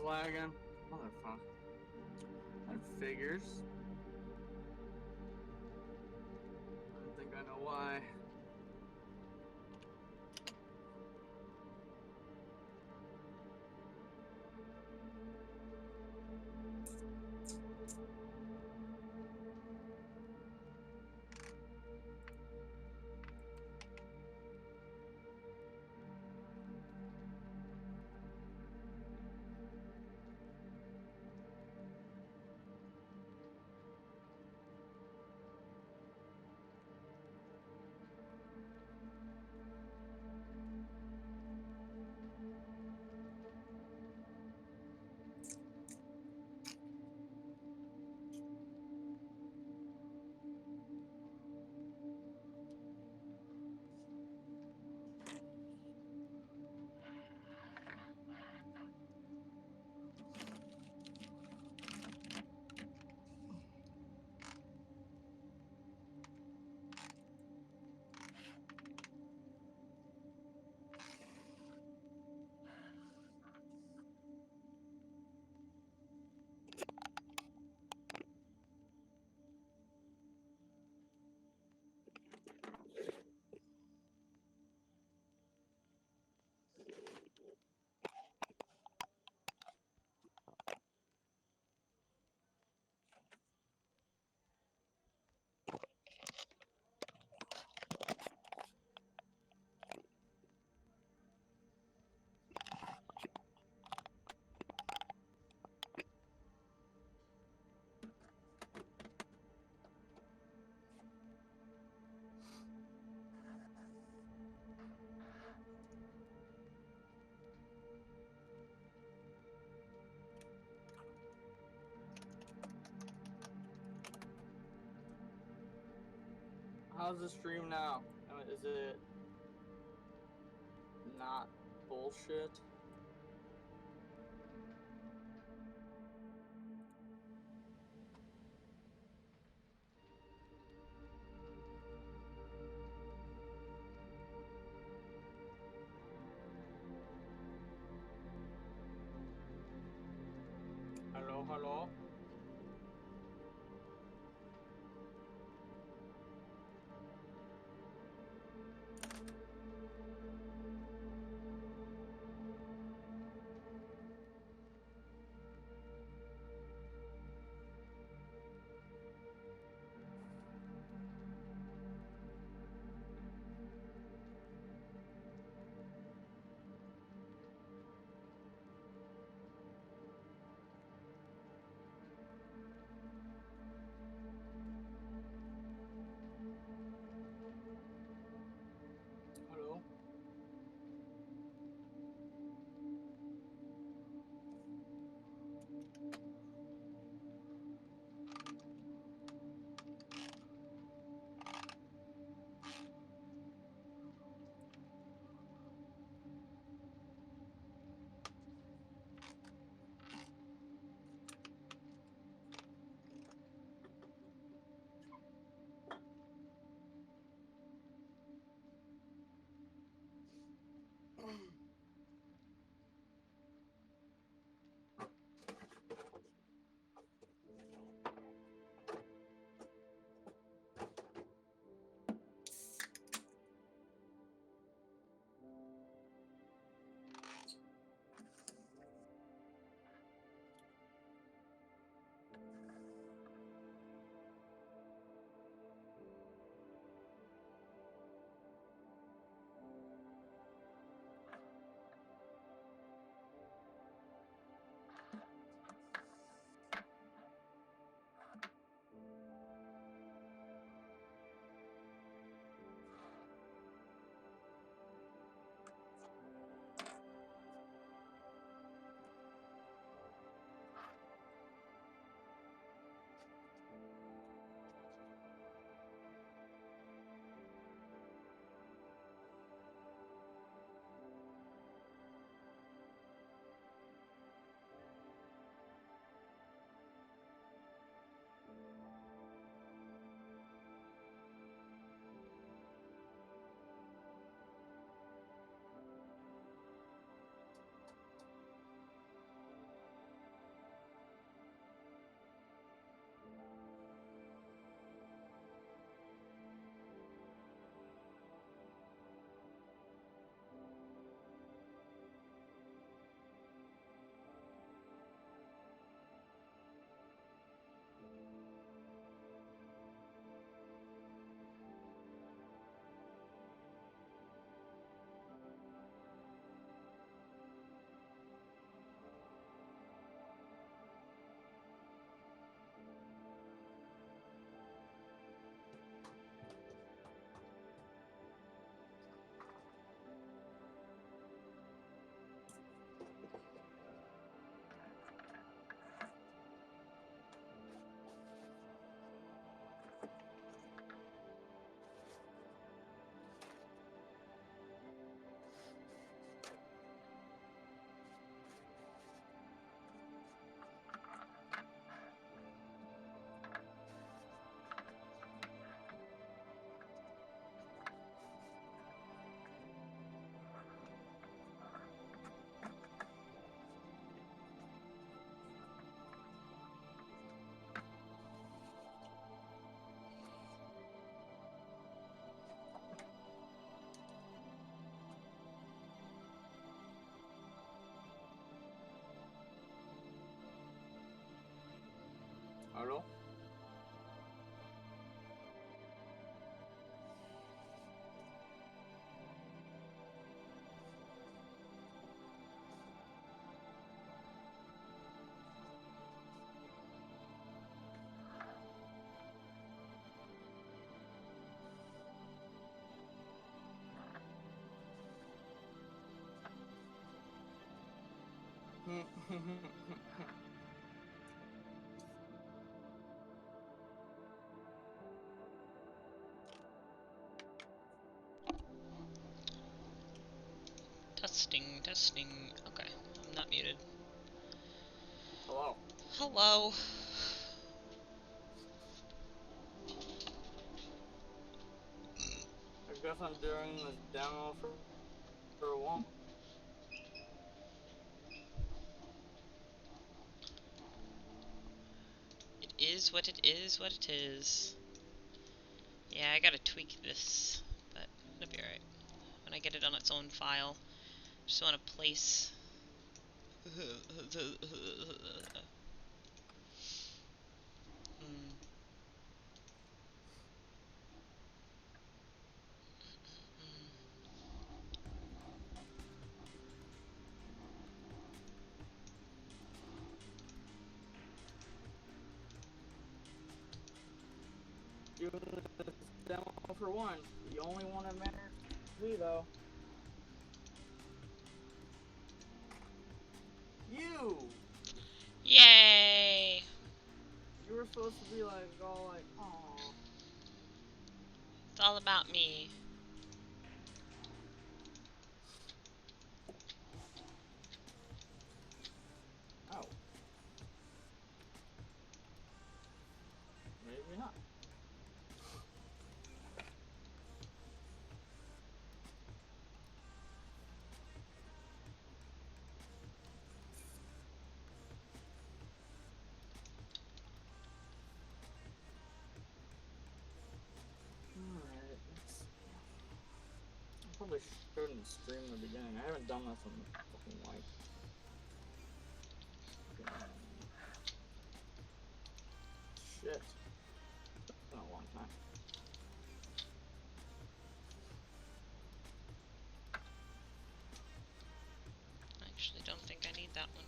lagging. Motherfucker. That figures. I don't think I know why. How's the stream now? Is it not bullshit? Hello, hello? Hello? Testing, testing. Okay, I'm not muted. Hello. Hello. I guess I'm doing this demo for one. It is what it is, what it is. Yeah, I gotta tweak this, but it'll be alright. When I get it on its own file. Just wanna place... Doing this demo for one. The only one that matters is me, though. You! Yay! You were supposed to be like, all like, aww. It's all about me. Oh. Maybe not. Alright, let's see. I probably shouldn't stream in the beginning. I haven't done this in fucking like... Shit. It's been a long time. I actually don't think I need that one.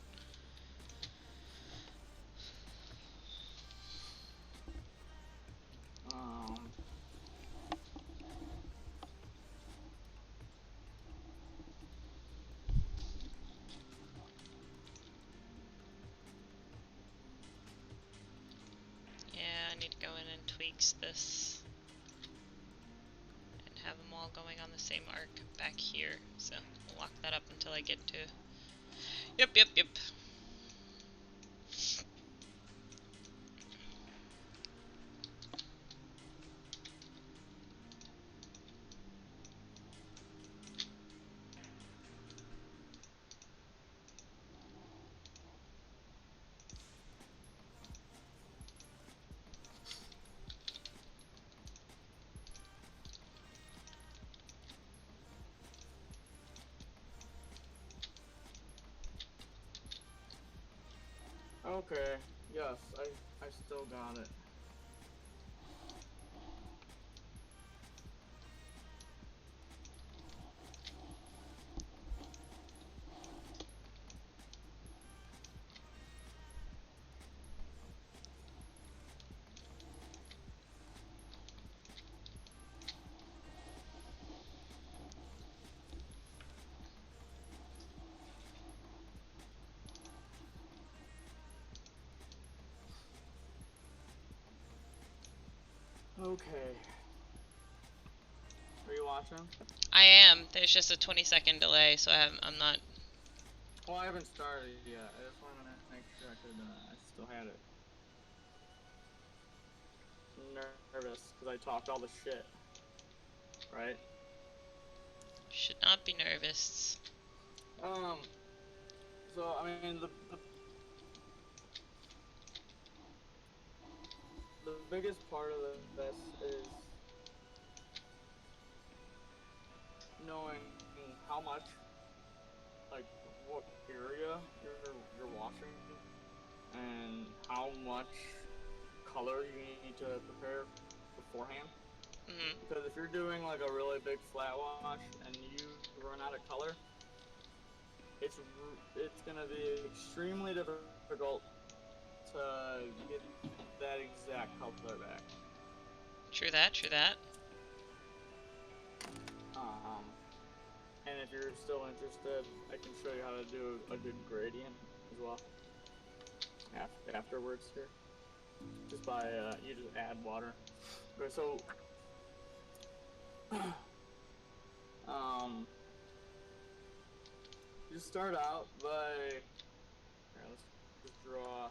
Yeah, I need to go in and tweaks this. And have them all going on the same arc back here. So, we'll lock that up until I get to... Yep. Okay, yes, I still got it. Okay. Are you watching? I am. There's just a 20-second delay, so I'm not... Well, I haven't started yet. I just wanted to make sure I still had it. Nervous, because I talked all the shit. Right? Should not be nervous. So, I mean, the biggest part of this is knowing how much, like, what area you're watching, and how much color you need to prepare beforehand. Mhm. Because if you're doing like a really big flat wash and you run out of color, it's gonna be extremely difficult to get that exact color back. True that. True that. And if you're still interested, I can show you how to do a good gradient as well. Afterwards here, just by you just add water. Okay, so you start out by let's just draw.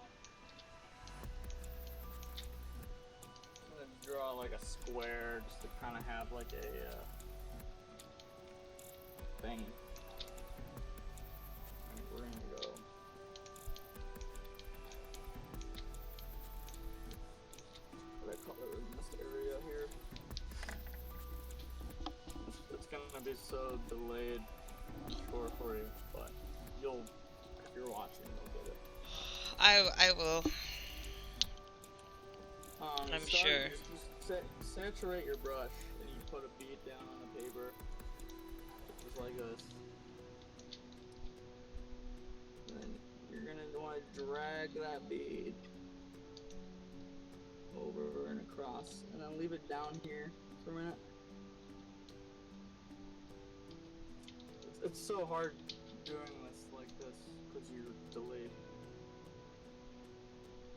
I'm gonna draw like a square just to kind of have like a thing. And we're gonna go. What I color in this area here. It's gonna be so delayed, I'm sure for you, but if you're watching, you'll get it. I will. I'm sure. You saturate your brush and you put a bead down on the paper, just like this. And then you're gonna want to drag that bead over and across, and then leave it down here for a minute. It's so hard doing this like this because you're delayed.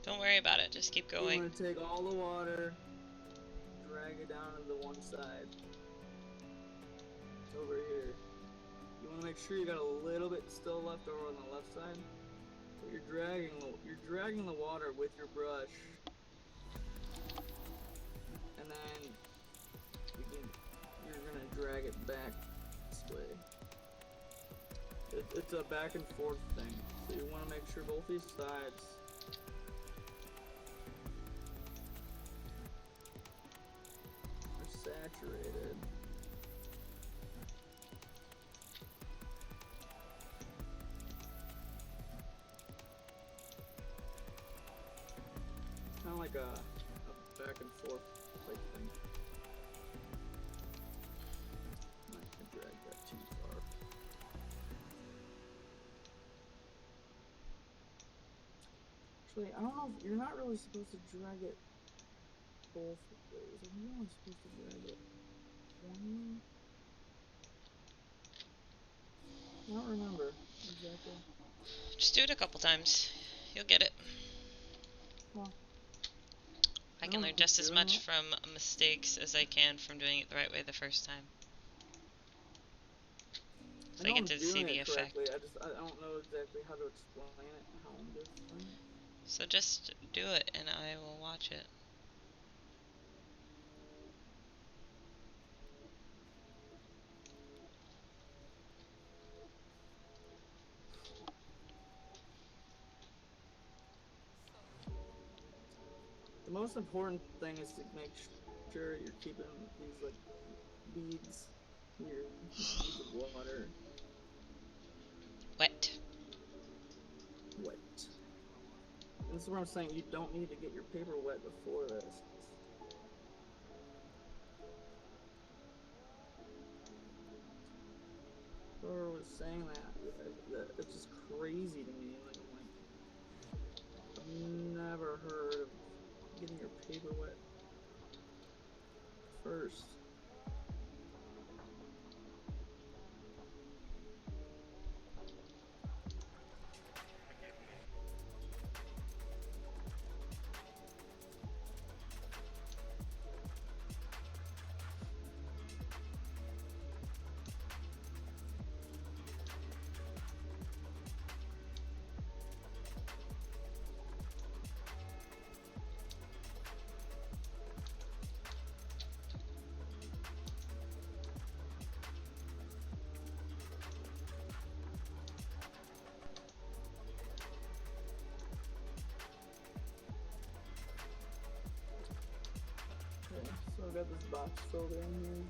Don't worry about it. Just keep going. You want to take all the water, drag it down to the one side. Over here. You want to make sure you got a little bit still left over on the left side. But you're dragging the water with your brush. And then you're gonna drag it back this way. It's a back and forth thing. So you want to make sure both these sides are saturated. It's kind of like a back and forth type thing. I'm not gonna drag that too far. Actually, I don't know if you're not really supposed to drag it both ways. Are you only supposed to drag it one way? I don't remember exactly. Just do it a couple times. You'll get it. Well, I can learn just as much from mistakes as I can from doing it the right way the first time. So I get to see the effect. I don't know exactly how to explain it and how I'm doing it. So just do it and I will watch it. The most important thing is to make sure you're keeping these like beads here, beads of water Wet. wet. And this is what I'm saying, you don't need to get your paper wet before this. Whoever was saying that it's just crazy to me. Like, I've never heard of getting your paper wet first. So I've got this box filled in here.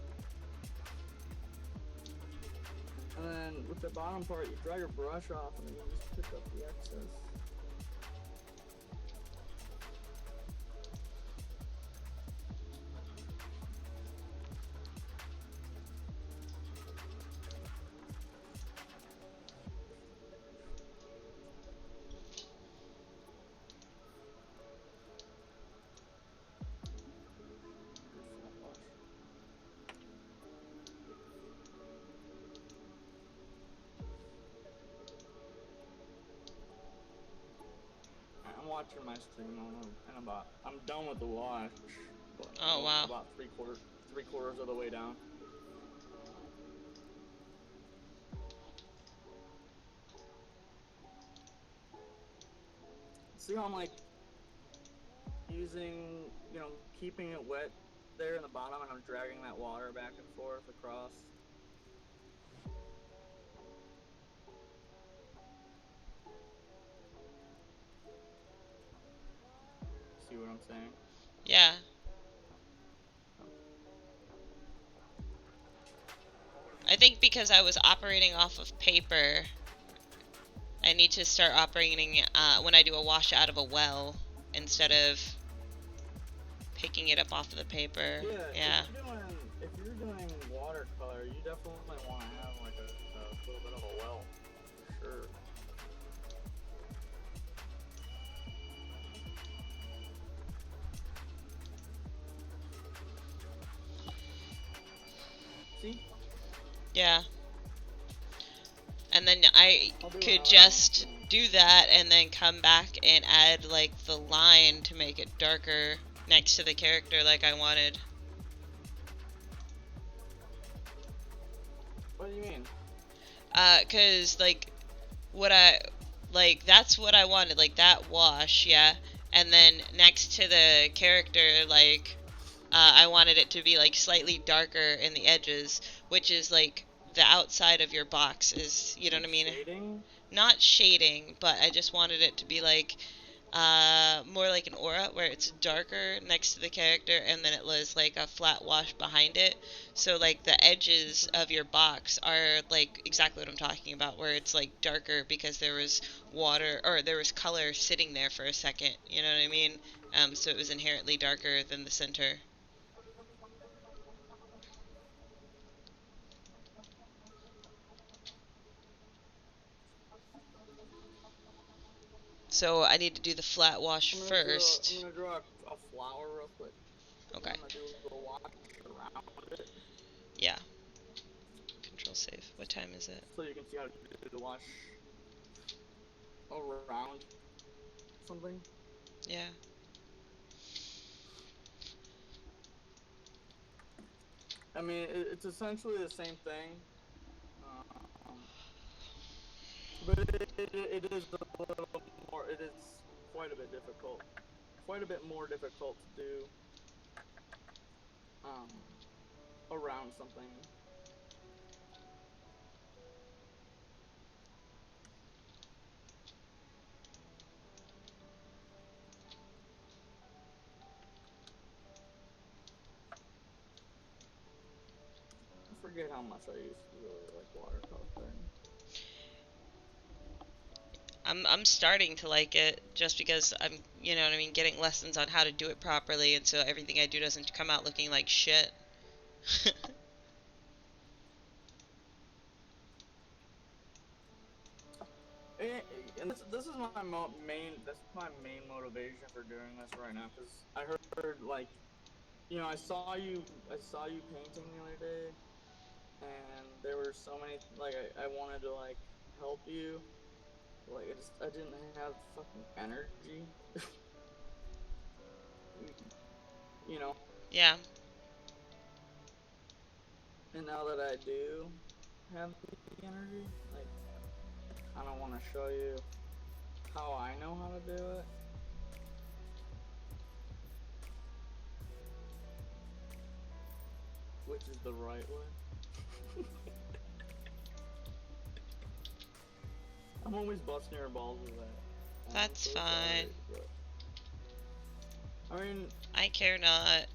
And then with the bottom part, you dry your brush off and then you just pick up the excess. watching my stream and I'm done with the wash. But Oh, wow. About three quarters of the way down. See how I'm like using, keeping it wet there in the bottom, and I'm dragging that water back and forth across. See what I'm saying? Yeah. I think because I was operating off of paper, I need to start operating when I do a wash out of a well instead of picking it up off of the paper. Yeah. If you're doing watercolor, you definitely want to have like a little bit of a well, for sure. See? Yeah. And then I could just do that and then come back and add like the line to make it darker next to the character like I wanted. What do you mean? 'Cause like that's what I wanted, like that wash, yeah. And then next to the character, like I wanted it to be like slightly darker in the edges, which is like the outside of your box is, you know what I mean? Shading? Not shading, but I just wanted it to be like more like an aura where it's darker next to the character and then it was like a flat wash behind it. So like the edges of your box are like exactly what I'm talking about, where it's like darker because there was water or there was color sitting there for a second, you know what I mean? So it was inherently darker than the center. So I need to do the flat wash first. I'm gonna draw a flower real quick. Okay. I'm gonna do a wash around it. Yeah. Control save. What time is it? So you can see how to do the wash around something. Yeah. I mean, it's essentially the same thing. But it is a little more, it is quite a bit difficult. Quite a bit more difficult to do around something. I forget how much I used to really like watercoloring. I'm starting to like it just because I'm, you know what I mean, getting lessons on how to do it properly, and so everything I do doesn't come out looking like shit. And this is my main motivation for doing this right now, because I heard like, I saw you painting the other day, and there were so many, like, I wanted to like help you. Like, I didn't have fucking energy. Yeah. And now that I do have the energy, like, I kind of want to show you how I know how to do it. Which is the right way. I'm always busting your balls with that. That's fine. I mean, I care not.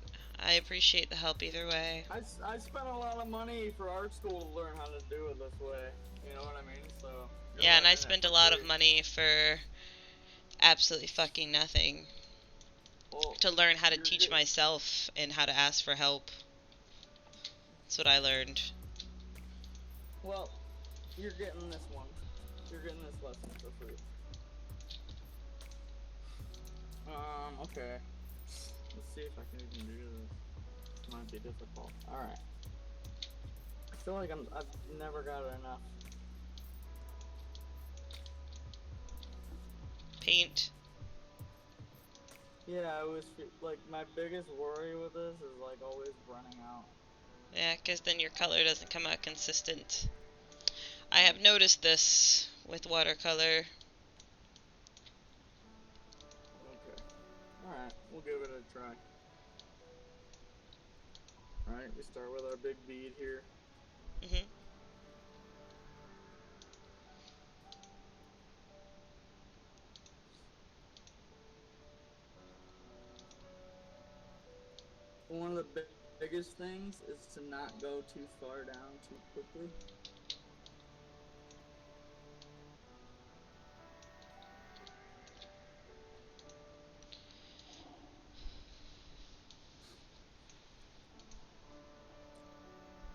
I appreciate the help either way. I spent a lot of money for art school to learn how to do it this way. You know what I mean? So. Yeah, and I spent a lot of money for absolutely fucking nothing. Well, to learn how to teach myself and how to ask for help. That's what I learned. Well, you're getting this one. You're getting this lesson for free. Okay. Let's see if I can even do this. Might be difficult. Alright. I feel like I've never got enough. Paint. Yeah, I was like my biggest worry with this is like always running out. Yeah, because then your color doesn't come out consistent. I have noticed this with watercolor. Okay. Alright, we'll give it a try. Alright, we start with our big bead here. Hmm. One of the biggest things is to not go too far down too quickly.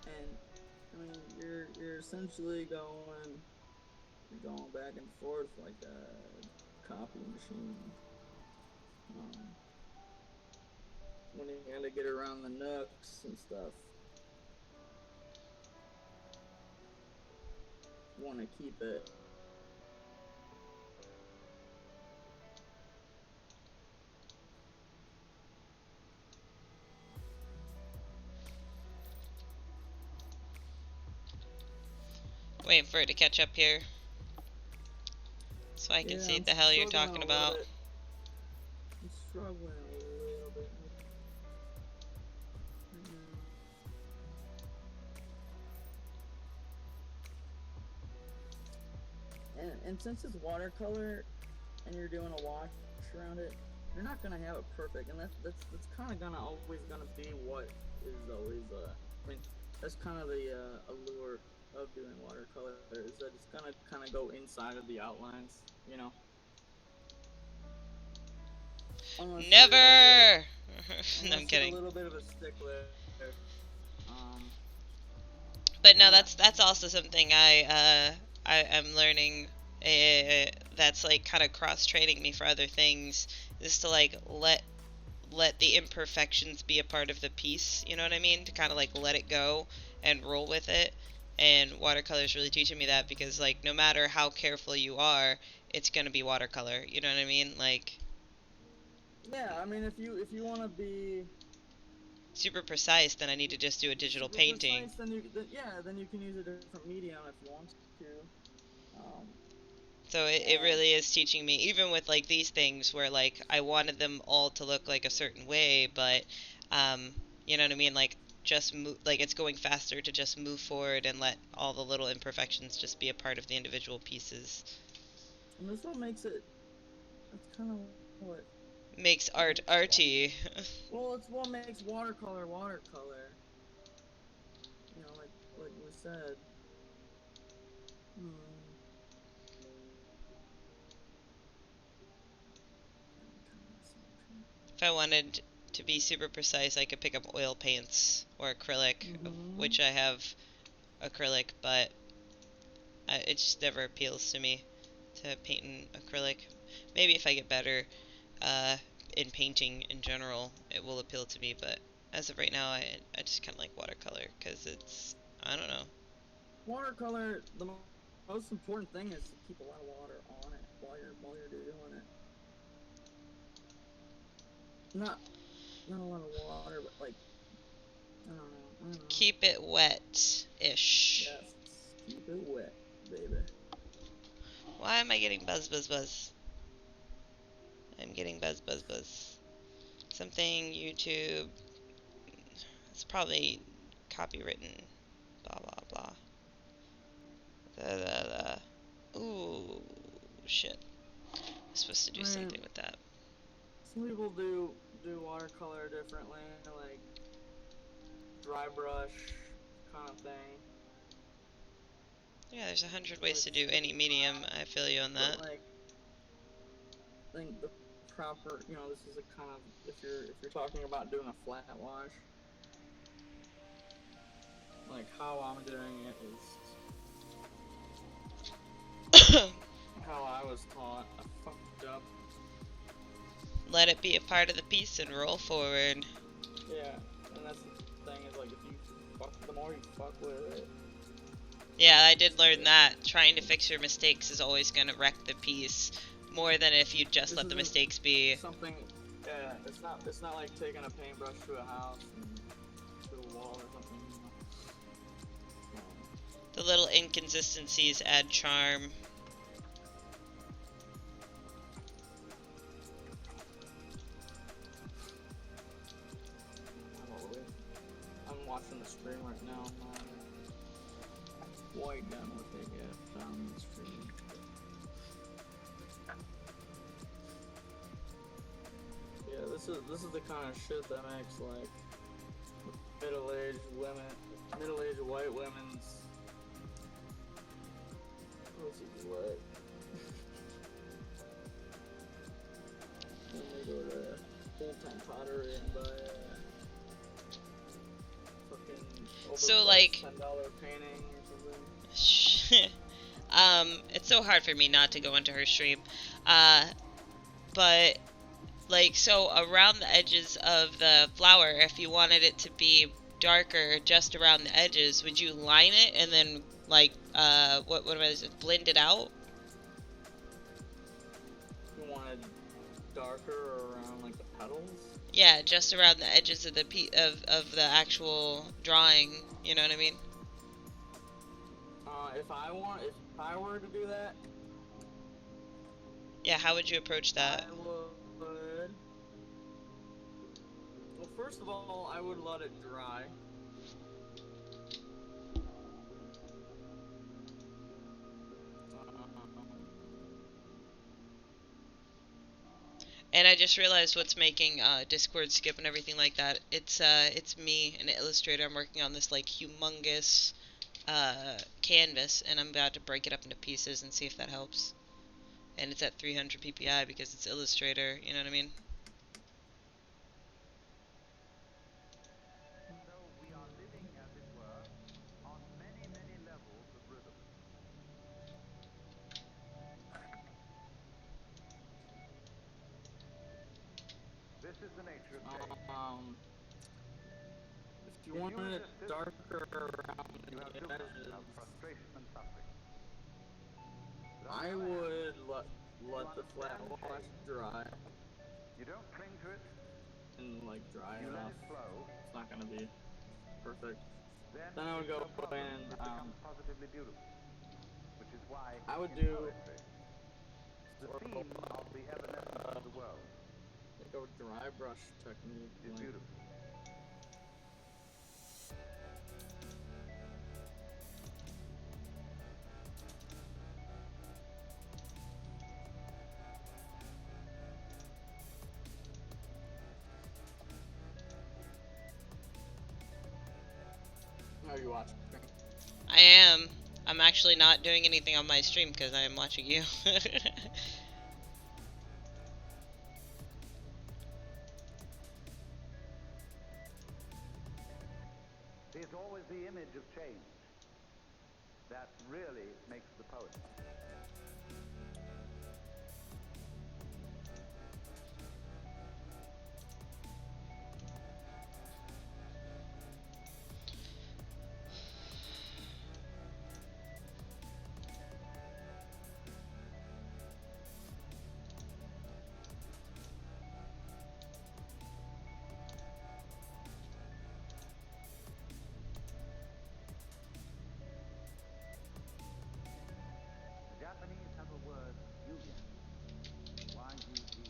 And I mean, you're essentially you're going back and forth like a copy machine. Um, when you gotta get around the nooks and stuff, you want to keep it. Waiting for it to catch up here so I can Yeah, see I'm what the hell you're struggling talking a little about. bit. I'm struggling a little bit right now. And since it's watercolor and you're doing a wash around it, you're not gonna have it perfect, and that's kind of gonna always gonna be what is always I mean that's kind of the allure of doing watercolor is that it's gonna kind of go inside of the outlines, you know, Never! No, I'm unless you're a kidding. little bit of a stickler. Um, But no, uh, that's also something I am learning. That's like kind of cross training me for other things. Is to like let the imperfections be a part of the piece. You know what I mean? To kind of like let it go and roll with it. And watercolor is really teaching me that because like no matter how careful you are, it's gonna be watercolor. You know what I mean? Like yeah, I mean if you want to be super precise, then I need to just do a digital super painting. precise, then you can use a different medium if you want to. Um, So it and really is teaching me, even with like these things where like I wanted them all to look like a certain way, but um, you know what I mean? Like just move, like it's going faster to just move forward and let all the little imperfections just be a part of the individual pieces. and this what makes it. That's kind of what Makes art makes arty. well, it's what makes watercolor watercolor. You know, like we said. Hmm. If I wanted to be super precise, I could pick up oil paints or acrylic, of Mm-hmm. which I have acrylic, but it just never appeals to me to paint in acrylic. Maybe if I get better uh, in painting in general, it will appeal to me. But as of right now, I just kind of like watercolor because it's, I don't know. Watercolor. The most important thing is to keep a lot of water on it while you're doing it. Not not a lot of water, but like I don't know. I don't know. Keep it wet-ish. Yes, keep it wet, baby. Why am I getting buzz, buzz, buzz? I'm getting buzz, buzz, buzz. Something YouTube. It's probably copywritten. Blah, blah, blah. Da, da, da. Ooh, shit. I'm supposed to do I mean, something with that. some people do watercolor differently, like dry brush kind of thing. Yeah, there's 100 So ways to it's do any medium. dry, I feel you on but that. like I think the proper, you know, this is a kind of if you're talking about doing a flat wash, like how I'm doing it is how I was taught. I fucked up. Let it be a part of the piece and roll forward. Yeah, and that's the thing is like if you fuck, the more you fuck with it, Yeah, I did just learn that. Trying to fix your mistakes is always going to wreck the piece more than if you just this let the isn't mistakes be. something Yeah, it's not like taking a paintbrush to a house and to a wall or something. The little inconsistencies add charm. I'm watching the stream right now. White down what they get on the stream. Yeah, this is the kind of shit that makes like middle-aged white women's pussy's wet. When they go to full-time pottery and buy fucking So like $10 painting or something. it's so hard for me not to go into her stream. But like, so around the edges of the flower, if you wanted it to be darker just around the edges, would you line it and then like what was it, blend it out? You wanted darker around like the petals? Yeah, just around the edges of the of the actual drawing, you know what I mean? If I were to do that, yeah, how would you approach that? I would. Well, first of all, I would let it dry. And I just realized what's making Discord skip and everything like that. It's me, an illustrator. I'm working on this like humongous canvas, and I'm about to break it up into pieces and see if that helps. And it's at 300 ppi because it's Illustrator, you know what I mean? So we are living, as it were, on many, many levels of rhythm. This is the nature of change. If you wanted it darker around the edges, frustration and suffering. I would let the flat wash dry. You don't cling to it. And like dry You let enough. it flow. It's not gonna be perfect. Then I would go in. it becomes positively beautiful, which is why I would in do poetry, the theme of the evanescence of the world like a dry brush technique. is Like, beautiful. how you watch? I am. I'm actually not doing anything on my stream because I am watching you. It's always the image of change that really makes the poet. The Japanese have a word, yugen, Y-U-G-E,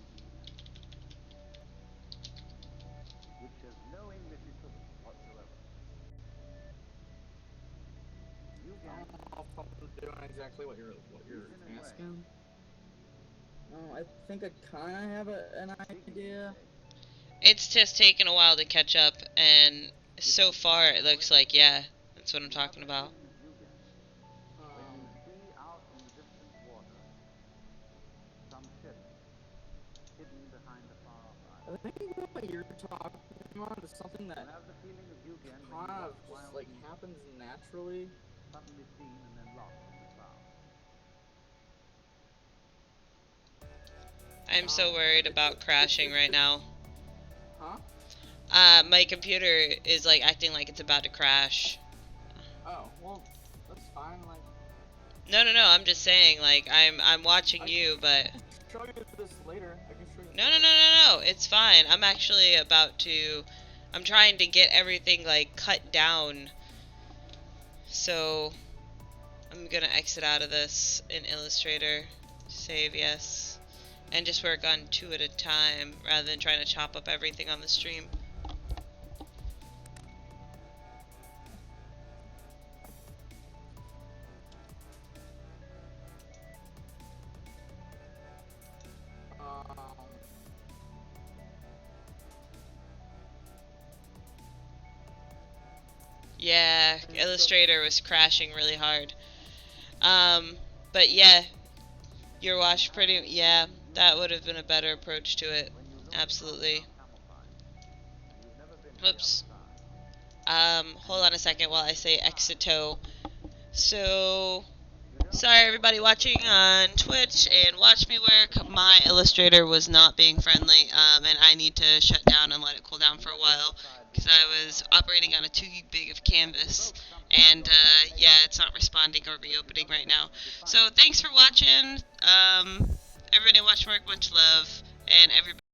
which has no English equivalent whatsoever. I Yugen don't know if I'm doing exactly what you're asking. I think I kind of have an idea. It's just taken a while to catch up, and so far it looks like, yeah, that's what I'm talking about. When you see out in the distant water some ship hidden behind a far-off I island. think what you're talking about is something that You have the feeling of yugen when kind you of watch just wild like geese happens naturally. suddenly seen and then lost in the clouds. I'm so worried about crashing right now. Huh? My computer is like acting like it's about to crash. Oh, well, that's fine. Like, No, I'm just saying, like, I'm watching you, but I can show you this later. I can show you. No, no, no, no, no. It's fine. I'm actually about to. I'm trying to get everything like cut down. So I'm gonna exit out of this in Illustrator. Save yes. And just work on 2 at a time rather than trying to chop up everything on the stream. Yeah, Illustrator was crashing really hard. But yeah, your wash pretty, yeah, that would have been a better approach to it. Absolutely. Whoops. Hold on a second while I say exito. So, sorry everybody watching on Twitch and Watch Me Work. My Illustrator was not being friendly, and I need to shut down and let it cool down for a while because I was operating on a too big of canvas, and yeah, it's not responding or reopening right now. So thanks for watching. Everybody watch work, much love, and everybody.